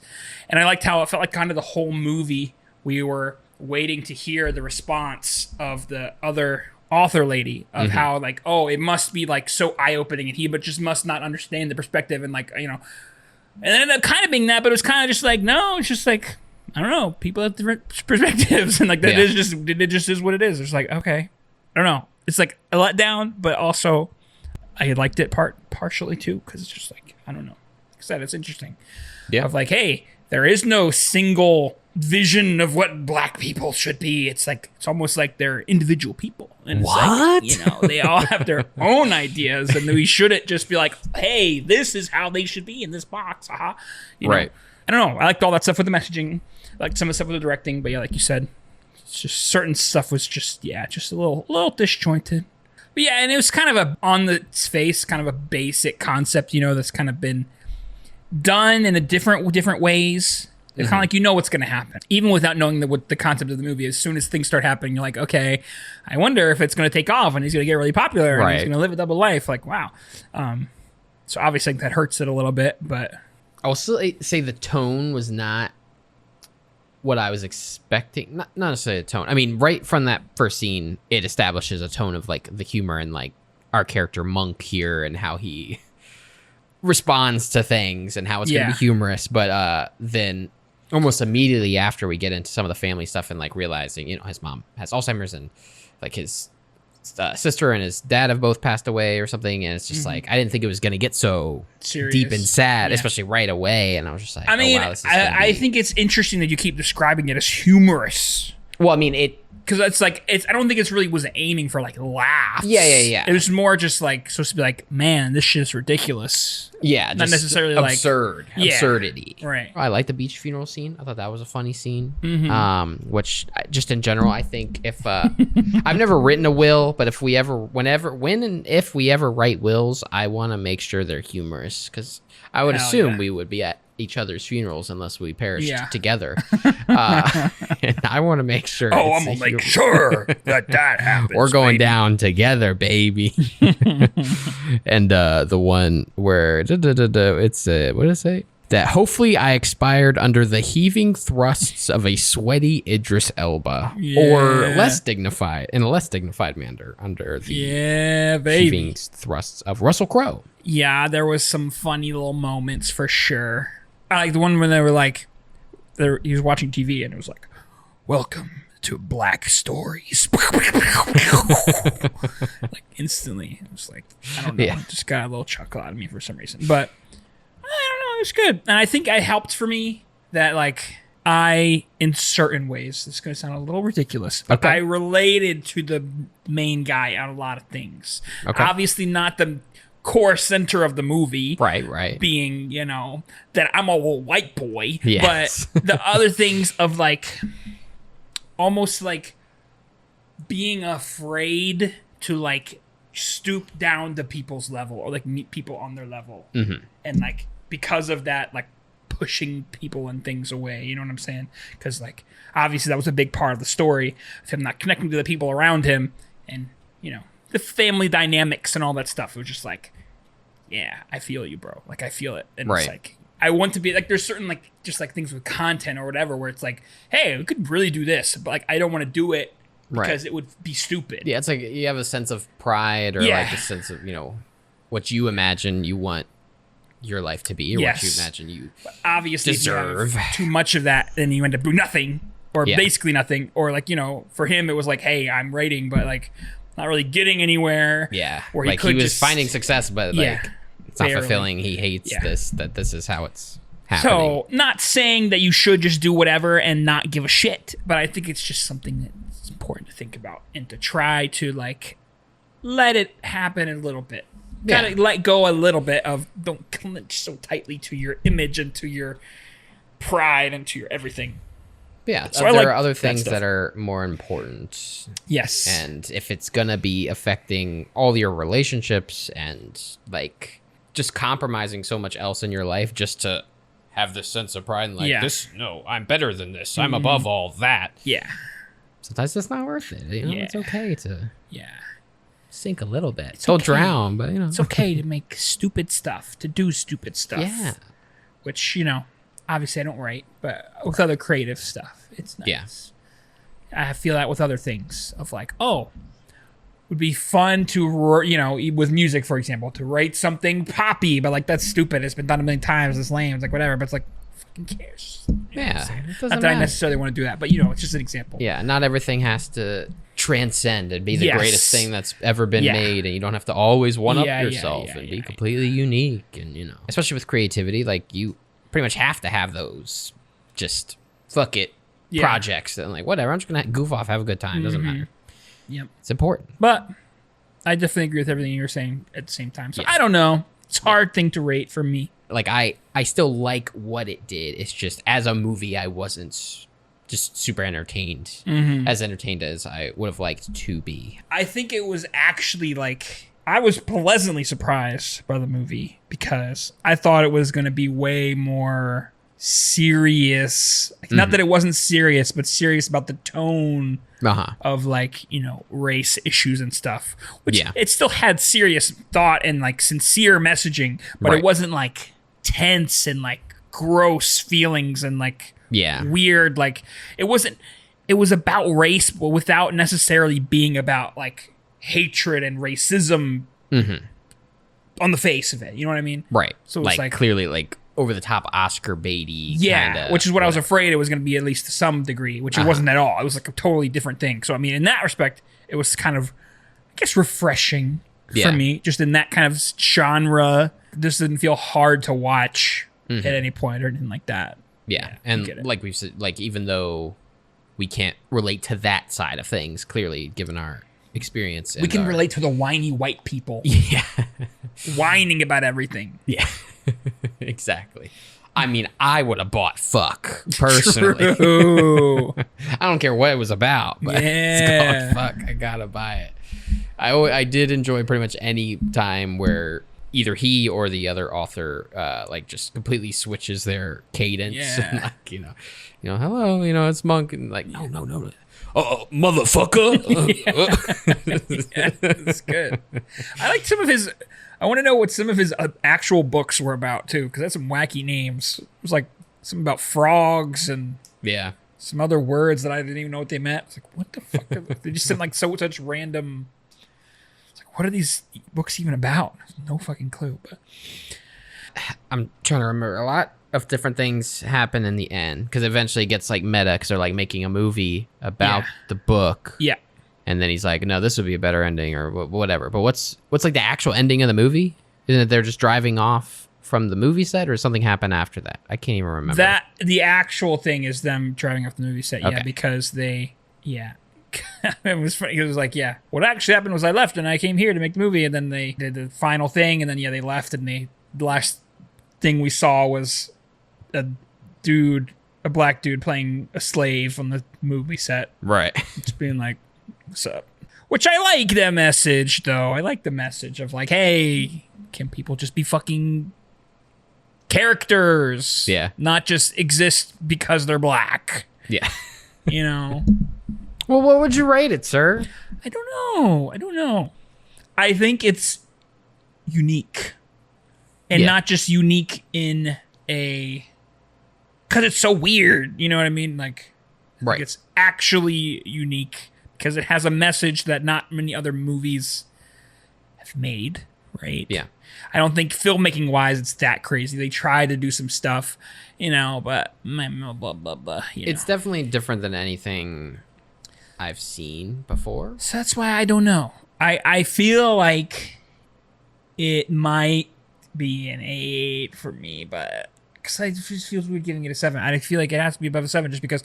And I liked how it felt like kind of the whole movie we were waiting to hear the response of the other author lady of how like, oh, it must be like so eye-opening, and he but just must not understand the perspective, and like, and then it ended up kind of being that, but it was kind of just like, no, it's just like, I don't know. People have different perspectives, and like that is just it just is what it is. It's like, okay, I don't know. It's like a letdown, but also I liked it partially too because it's just like, I don't know. Like I said, it's interesting. Yeah. Of like, hey, there is no single vision of what black people should be. It's like, it's almost like they're individual people. And it's what? Like, you know, they all have their own ideas, and we shouldn't just be like, hey, this is how they should be in this box. You know? Right. I don't know. I liked all that stuff with the messaging. I liked some of the stuff with the directing, but yeah, like you said, it's just certain stuff was just a little disjointed. But yeah, and it was kind of on its face, kind of a basic concept, you know, that's kind of been done in a different ways. It's kind of like, you know what's going to happen, even without knowing what the concept of the movie. As soon as things start happening, you're like, okay, I wonder if it's going to take off and he's going to get really popular and he's going to live a double life. Like, wow. So obviously that hurts it a little bit, but I'll still say the tone was not what I was expecting. Not necessarily a tone. I mean, right from that first scene, it establishes a tone of like the humor and like our character Monk here and how he responds to things and how it's going to be humorous. But then almost immediately after we get into some of the family stuff and like realizing, you know, his mom has Alzheimer's and like his sister and his dad have both passed away or something, and it's just like, I didn't think it was going to get so serious, deep and sad, especially right away. And I was just like, I mean, wow, I think it's interesting that you keep describing it as humorous. Well, I mean, because it's like, I don't think it's really was aiming for like laughs. Yeah. It was more just like supposed to be like, man, this shit's ridiculous. Yeah, not necessarily absurdity. Right. I like the beach funeral scene. I thought that was a funny scene. Which just in general, I think if I've never written a will, but if we ever, when and if we ever write wills, I want to make sure they're humorous because I would assume we would be at each other's funerals unless we perished together. And I want to make sure. Oh, I'm gonna make sure that happens. We're going down together, baby. And the one where it's what did it say? That hopefully I expired under the heaving thrusts of a sweaty Idris Elba, or less dignified manner under the heaving thrusts of Russell Crowe. Yeah, there was some funny little moments for sure. I like the one when they were like, he was watching TV and it was like, welcome to Black Stories. Like instantly, it was like, I don't know, it just got a little chuckle out of me for some reason. But I don't know, it was good. And I think it helped for me that like in certain ways, this is going to sound a little ridiculous, but I related to the main guy on a lot of things. Obviously not the core center of the movie, right, being, you know, that I'm a little white boy, yes. But the other things of like almost like being afraid to like stoop down to people's level or like meet people on their level, and like because of that, like pushing people and things away, you know what I'm saying? Because like obviously that was a big part of the story of him not connecting to the people around him, and you know, the family dynamics and all that stuff. It was just like, yeah, I feel you, bro. Like I feel it. And it's like, I want to be like, there's certain like, just like things with content or whatever, where it's like, hey, we could really do this, but like, I don't want to do it because it would be stupid. Yeah. It's like, you have a sense of pride or like a sense of, you know, what you imagine you want your life to be or what you imagine you obviously deserve. If you have too much of that, then you end up doing nothing or basically nothing. Or like, you know, for him, it was like, hey, I'm writing, but like, not really getting anywhere. Yeah. Where like he was finding success, but like it's not fulfilling. He hates that this is how it's happening. So not saying that you should just do whatever and not give a shit, but I think it's just something that's important to think about and to try to like let it happen a little bit. Gotta let go a little bit of, don't clench so tightly to your image and to your pride and to your everything. Yeah, so there are other things that are more important. Yes. And if it's going to be affecting all your relationships and like just compromising so much else in your life just to have this sense of pride and like this, no, I'm better than this. I'm above all that. Yeah. Sometimes it's not worth it. You know, it's okay to sink a little bit. Don't drown, but you know. It's okay to make stupid stuff, to do stupid stuff. Yeah. Which, you know, obviously I don't write, but with other creative stuff, it's nice. Yeah. I feel that with other things of like, oh, would be fun to, you know, with music, for example, to write something poppy, but like, that's stupid. It's been done a million times. It's lame. It's like, whatever. But it's like, fucking cares? Yeah, it doesn't not that I matter. necessarily want to do that, but it's just an example. Yeah, not everything has to transcend and be the greatest thing that's ever been made, and you don't have to always one up yourself and be completely unique. And especially with creativity, like you pretty much have to have those just fuck it projects and like whatever. I'm just gonna goof off, have a good time. Doesn't matter. Yep, it's important. But I definitely agree with everything you're saying at the same time. So I don't know. It's a hard thing to rate for me. Like I still like what it did. It's just as a movie, I wasn't just super entertained, as entertained as I would have liked to be. I think it was actually like, I was pleasantly surprised by the movie because I thought it was going to be way more serious. Like, not that it wasn't serious, but serious about the tone of like, race issues and stuff, which it still had serious thought and like sincere messaging, but it wasn't like tense and like gross feelings and like weird, like it was about race, but without necessarily being about like hatred and racism on the face of it. You know what I mean? Right. So it's like clearly like over the top Oscar baity. Yeah, which is what I was afraid it was going to be, at least to some degree, which it wasn't at all. It was like a totally different thing. So I mean, in that respect, it was kind of, I guess, refreshing for me, just in that kind of genre. This didn't feel hard to watch at any point or anything like that. Yeah, and like we've said, like even though we can't relate to that side of things, clearly, given our experience, we can relate to the whiny white people. Yeah, whining about everything. Yeah, exactly. I mean, I would have bought fuck personally. True. I don't care what it was about, but it's called fuck. I gotta buy it. I did enjoy pretty much any time where either he or the other author like just completely switches their cadence. And like, hello, it's Monk, and like, no. Oh, motherfucker. That's good. I like some of his, I want to know what some of his actual books were about too, because that's some wacky names. It was like something about frogs and some other words that I didn't even know what they meant. It's like, what the fuck? They just sent like such random. What are these books even about? No fucking clue. But I'm trying to remember. A lot of different things happen in the end, because eventually it gets like meta, because they're like making a movie about the book. Yeah. And then he's like, no, this would be a better ending or whatever. But what's like the actual ending of the movie? Isn't it they're just driving off from the movie set, or something happened after that? I can't even remember. That the actual thing is them driving off the movie set. Yeah, because they it was funny. It was like, what actually happened was I left and I came here to make the movie, and then they did the final thing, and then they left, and the last thing we saw was a black dude playing a slave on the movie set. Right. Just being like, what's up? Which I like that message, though. I like the message of like, hey, can people just be fucking characters? Yeah. Not just exist because they're black. Yeah. Well, what would you rate it, sir? I don't know. I think it's unique. And not just unique in a... Because it's so weird, you know what I mean? Like, I think it's actually unique because it has a message that not many other movies have made, right? Yeah. I don't think filmmaking-wise it's that crazy. They try to do some stuff, but... Blah, blah, blah, it's definitely different than anything I've seen before. So that's why I don't know. I feel like it might be an 8 for me, but because it just feels weird giving it a 7. I feel like it has to be above a 7 just because.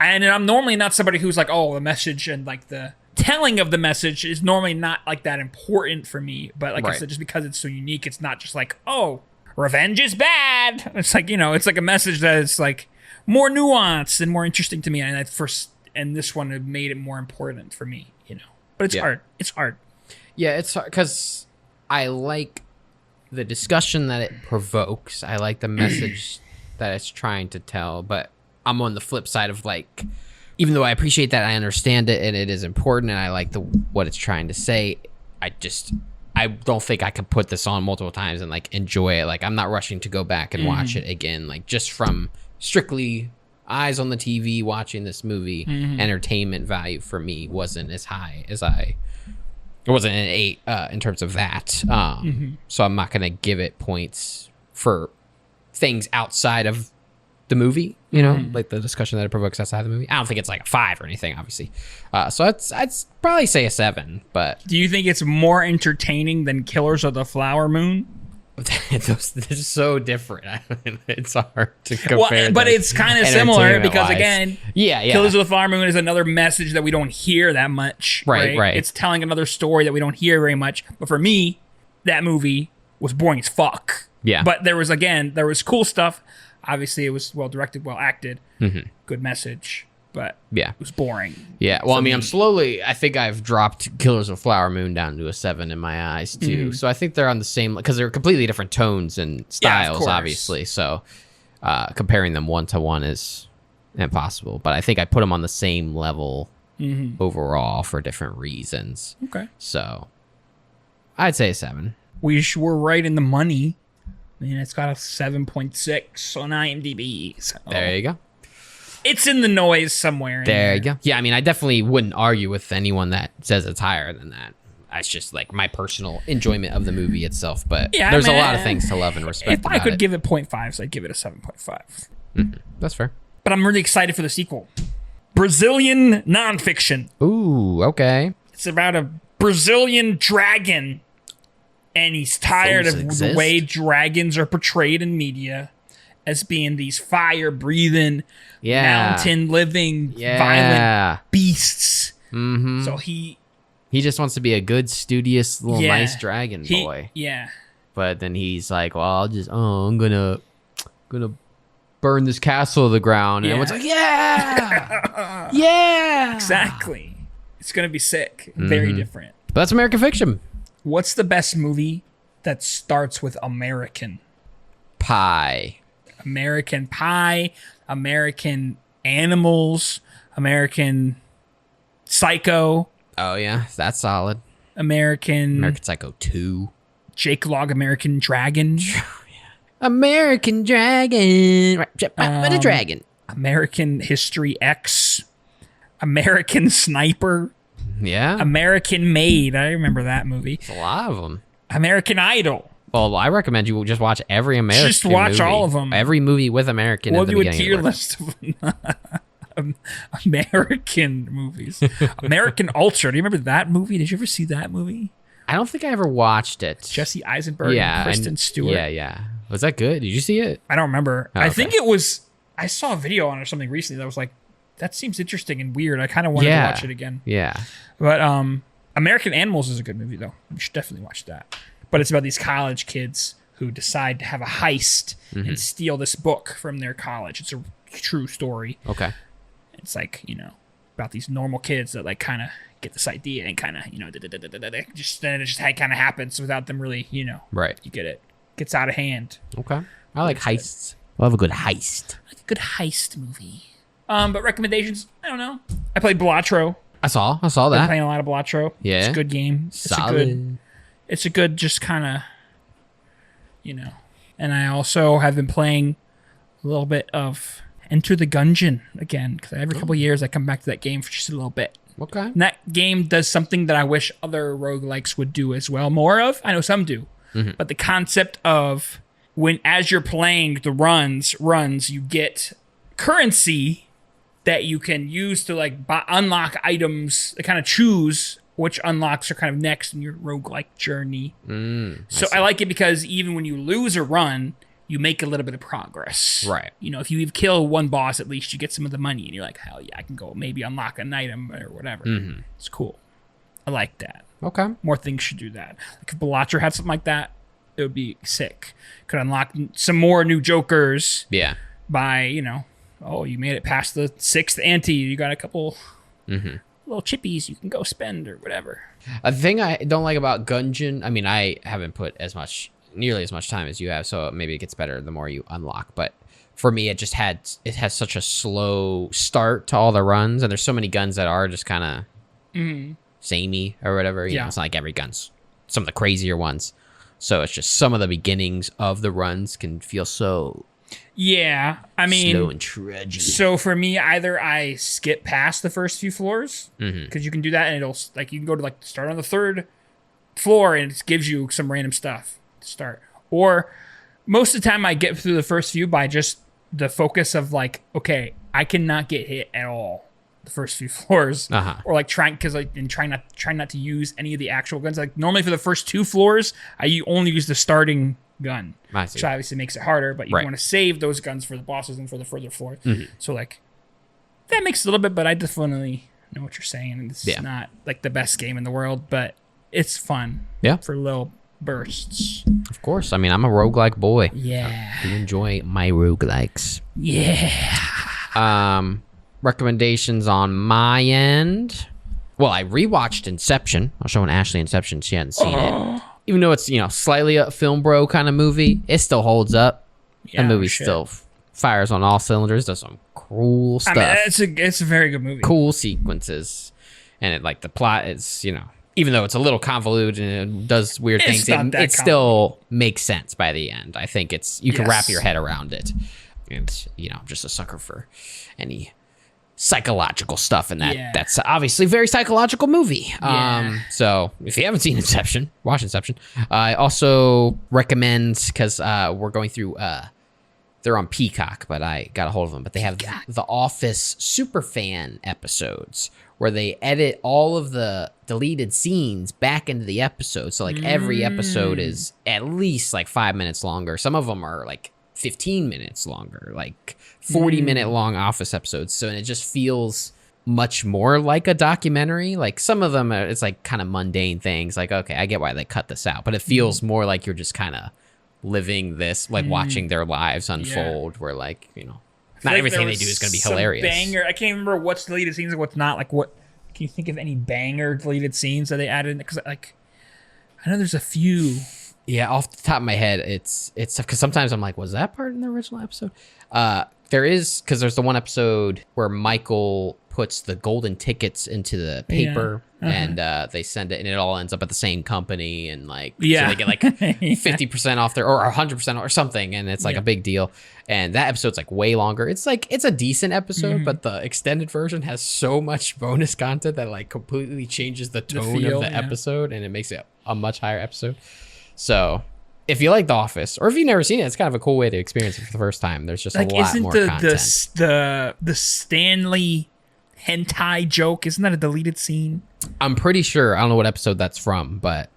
And I'm normally not somebody who's like, oh, the message and like the telling of the message is normally not like that important for me. But like I said, just because it's so unique, it's not just like, oh, revenge is bad. It's like, it's like a message that is like more nuanced and more interesting to me. And this one had made it more important for me, But it's hard. It's hard. Yeah, it's hard because I like the discussion that it provokes. I like the message that it's trying to tell. But I'm on the flip side of like, even though I appreciate that, I understand it and it is important, and I like what it's trying to say. I don't think I could put this on multiple times and like enjoy it. Like, I'm not rushing to go back and watch it again. Like, just from strictly eyes on the TV watching this movie, entertainment value for me wasn't as high as it wasn't an 8 in terms of that. So I'm not going to give it points for things outside of the movie, you know, like the discussion that it provokes outside the movie. I don't think it's like a 5 or anything, obviously. So I'd probably say a 7. But do you think it's more entertaining than Killers of the Flower Moon? They're so different. It's hard to compare. But it's kind of similar because again, Killers of the Flower Moon is another message that we don't hear that much. Right. It's telling another story that we don't hear very much. But for me, that movie was boring as fuck. Yeah. But there was cool stuff. Obviously, it was well directed, well acted, good message. But it was boring. Yeah, well, I mean, I think I've dropped Killers of Flower Moon down to a 7 in my eyes, too. So I think they're on the same, because they're completely different tones and styles, obviously. So comparing them 1-to-1 is impossible. But I think I put them on the same level overall for different reasons. Okay. So I'd say a 7. We were right in the money. I mean, it's got a 7.6 on IMDb. So. There you go. It's in the noise somewhere. There you go. Yeah, I mean, I definitely wouldn't argue with anyone that says it's higher than that. That's just like my personal enjoyment of the movie itself. But there's a lot of things to love and respect. If I could give it 0.5s, I'd give it a 7.5. That's fair. But I'm really excited for the sequel. Brazilian nonfiction. Ooh, okay. It's about a Brazilian dragon, and he's tired of the way dragons are portrayed in media as being these fire-breathing, mountain-living, violent beasts. So he just wants to be a good, studious, little nice dragon boy. Yeah. But then he's like, well, I'm gonna burn this castle to the ground. And everyone's like, yeah! Exactly. It's gonna be sick. Very different. But that's American fiction. What's the best movie that starts with American? Pie. American Pie, American Animals, American Psycho. Oh, yeah. That's solid. American Psycho 2. Jake Log, American Dragon. American Dragon. Right. A dragon. American History X. American Sniper. Yeah. American Made. I remember that movie. It's a lot of them. American Idol. Well, I recommend you just watch every American movie. Just watch all of them. Every movie with American We'll at the do a beginning. tier list of American movies. American Ultra. Do you remember that movie? Did you ever see that movie? I don't think I ever watched it. Jesse Eisenberg and Kristen Stewart. Yeah. Was that good? Did you see it? I don't remember. Oh, I think it was... I saw a video on it or something recently that was like, that seems interesting and weird. I kind of wanted to watch it again. Yeah. But American Animals is a good movie, though. You should definitely watch that. But it's about these college kids who decide to have a heist and steal this book from their college. It's a true story. Okay. It's like, about these normal kids that like kind of get this idea and kind of, just then it just kind of happens without them really, Right. You get it. Gets out of hand. Okay. I like heists. Love a good heist. I like a good heist movie. But recommendations, I don't know. I played Balatro. I saw Been that. playing a lot of Balatro. Yeah. It's a good game. Solid. It's a good just kind of, And I also have been playing a little bit of Enter the Gungeon again, because every couple of years I come back to that game for just a little bit. Okay. And that game does something that I wish other roguelikes would do as well. More of. I know some do. But the concept of as you're playing the runs, you get currency that you can use to like unlock items, to kind of choose which unlocks are kind of next in your roguelike journey. So I like it because even when you lose a run, you make a little bit of progress. Right. If you kill one boss, at least you get some of the money, and you're like, hell yeah, I can go maybe unlock an item or whatever. It's cool. I like that. Okay. More things should do that. Like if Balatro had something like that, it would be sick. Could unlock some more new Jokers. Yeah. By, you made it past the 6th ante. You got a couple little chippies you can go spend or whatever. A thing I don't like about Gungeon, I mean, I haven't put nearly as much time as you have, so maybe it gets better the more you unlock. But for me, it has such a slow start to all the runs, and there's so many guns that are just kind of samey or whatever. You know, it's not like every gun's some of the crazier ones. So it's just some of the beginnings of the runs can feel so I mean, slow and trudgy. So for me, either I skip past the first few floors, because you can do that, and it'll like you can go to like start on the 3rd floor, and it gives you some random stuff to start. Or most of the time, I get through the first few by just the focus of like, okay, I cannot get hit at all the first few floors, or like trying not to use any of the actual guns. Like normally for the first 2 floors, I only use the starting gun, which obviously makes it harder. But you want to save those guns for the bosses and for the further floors. So like that makes it a little bit, but I definitely know what you're saying. And it's not like the best game in the world, but it's fun. Yeah, for little bursts. Of course. I mean, I'm a roguelike boy. Yeah, I do enjoy my roguelikes. Yeah. Recommendations on my end. Well, I rewatched Inception. I was showing Ashley Inception. She hadn't seen it. Even though it's, slightly a film bro kind of movie, it still holds up. The movie still fires on all cylinders, does some cool stuff. I mean, it's a very good movie. Cool sequences. And it the plot is, even though it's a little convoluted and it does weird things, it still makes sense by the end. I think you can wrap your head around it. And, I'm just a sucker for any psychological stuff, and that's obviously a very psychological movie. So if you haven't seen Inception, watch Inception. I also recommend, because we're going through they're on Peacock, but I got a hold of them, but they have the Office Superfan episodes where they edit all of the deleted scenes back into the episode. So every episode is at least 5 minutes longer. Some of them are 15 minutes longer, 40-minute long Office episodes. So, and it just feels much more like a documentary. Some of them, it's kind of mundane things. Okay, I get why they cut this out, but it feels more like you're just kind of living this, watching their lives unfold, where not everything they do is going to be hilarious. Banger. I can't remember what's deleted scenes and what's not. What can you think of any banger deleted scenes that they added? Because I know there's a few. Yeah, off the top of my head, it's because sometimes I'm was that part in the original episode? There is, because there's the one episode where Michael puts the golden tickets into the paper and they send it, and it all ends up at the same company, and so they get 50% off there or 100% or something, and it's a big deal. And that episode's way longer. It's it's a decent episode, but the extended version has so much bonus content that completely changes the tone of the episode, and it makes it a much higher episode. So if you like The Office, or if you've never seen it, it's kind of a cool way to experience it for the first time. There's just a lot more content. The Stanley hentai joke, isn't that a deleted scene? I'm pretty sure. I don't know what episode that's from, but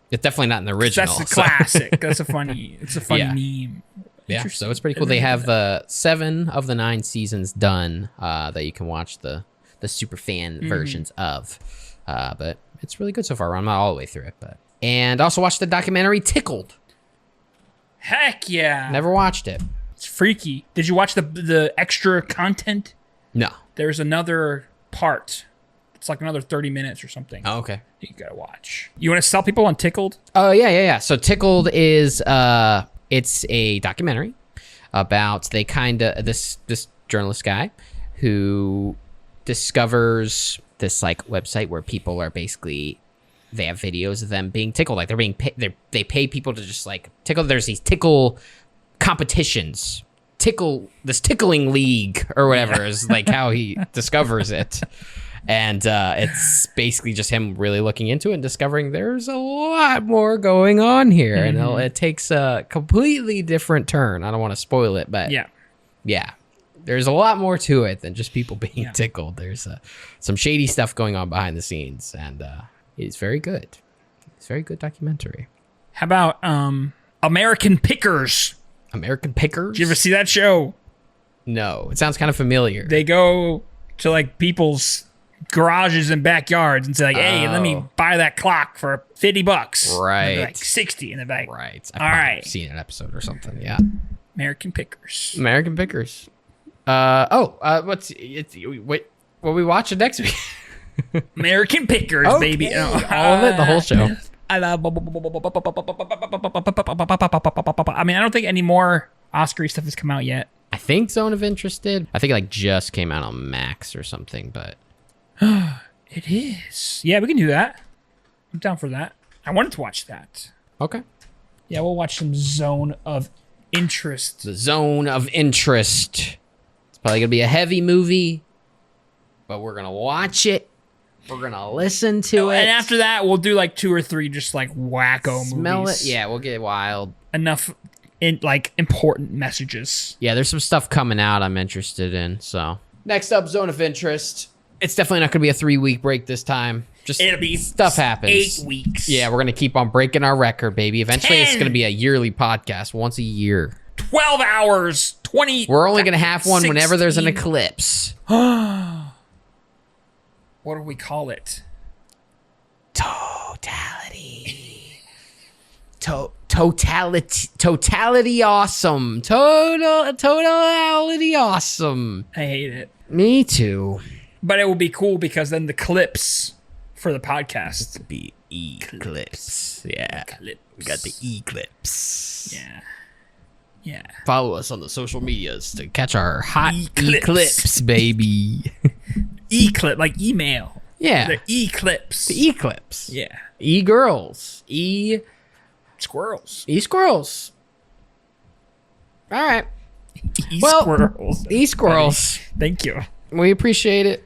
it's definitely not in the original. That's a classic. That's a funny meme. Yeah, so it's pretty cool. They have 7 of the 9 seasons done that you can watch the super fan versions of. But it's really good so far. I'm not all the way through it, but. And also watched the documentary Tickled. Heck yeah. Never watched it. It's freaky. Did you watch the extra content? No. There's another part. It's another 30 minutes or something. Oh, okay. You gotta watch. You want to sell people on Tickled? Oh, yeah. So Tickled is, it's a documentary about this journalist guy who discovers this website where people are basically... They have videos of them being tickled, they're being they pay people to just tickle. There's these tickle competitions, this tickling league or whatever is how he discovers it, and it's basically just him really looking into it and discovering there's a lot more going on here, and it takes a completely different turn. I don't want to spoil it, but yeah, there's a lot more to it than just people being tickled. There's some shady stuff going on behind the scenes, and it's very good. It's a very good documentary. How about American Pickers? American Pickers? Did you ever see that show? No. It sounds kind of familiar. They go to people's garages and backyards and say hey, let me buy that clock for $50. Right. And 60 in the back. Right. I've seen an episode or something. Yeah. American Pickers. American Pickers. What we watching next week? American Pickers, baby. All of it, the whole show. I mean, I don't think any more Oscar stuff has come out yet. I think Zone of Interest did. I think it just came out on Max or something, but it is. Yeah, we can do that. I'm down for that. I wanted to watch that. Okay. Yeah, we'll watch some Zone of Interest. The Zone of Interest. It's probably gonna be a heavy movie, but we're gonna watch it. We're gonna listen to it, and after that, we'll do 2 or 3 just wacko movies. Smell it, yeah. We'll get wild. Enough important messages. Yeah, there's some stuff coming out I'm interested in. So next up, Zone of Interest. It's definitely not going to be a 3-week break this time. It'll be stuff happens. 8 weeks. Yeah, we're going to keep on breaking our record, baby. Eventually, it's going to be a yearly podcast once a year. 12 hours, 20. We're only going to have one 16. whenever there's an eclipse. What do we call it? Totality. Totality awesome. Totality awesome. I hate it. Me too. But it will be cool because then the clips for the podcast. It'll be Eclipse. Yeah. Eclipse. We got the Eclipse. Yeah. Yeah. Follow us on the social medias to catch our hot Eclipse. Eclipse, baby. Eclipse, like email. Yeah. The Eclipse. The Eclipse. Yeah. E-girls. Squirrels. E-squirrels. All right. E-squirrels. E-squirrels. Thank you. We appreciate it.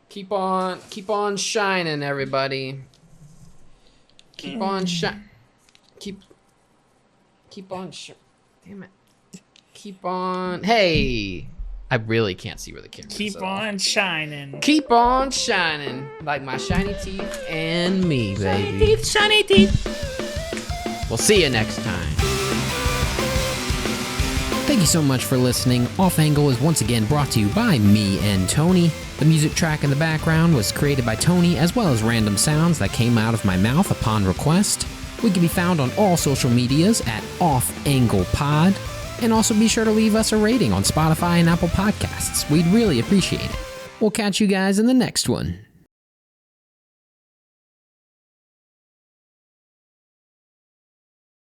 Keep on shining, everybody. Keep on damn it. Keep on. Hey, I really can't see where the camera is. Keep on shining. Keep on shining like my shiny teeth and me, baby. Shiny teeth. We'll see you next time. Thank you so much for listening. Off Angle is once again brought to you by me and Tony. The music track in the background was created by Tony, as well as random sounds that came out of my mouth upon request. We can be found on all social medias at Off Angle Pod. And also be sure to leave us a rating on Spotify and Apple Podcasts. We'd really appreciate it. We'll catch you guys in the next one.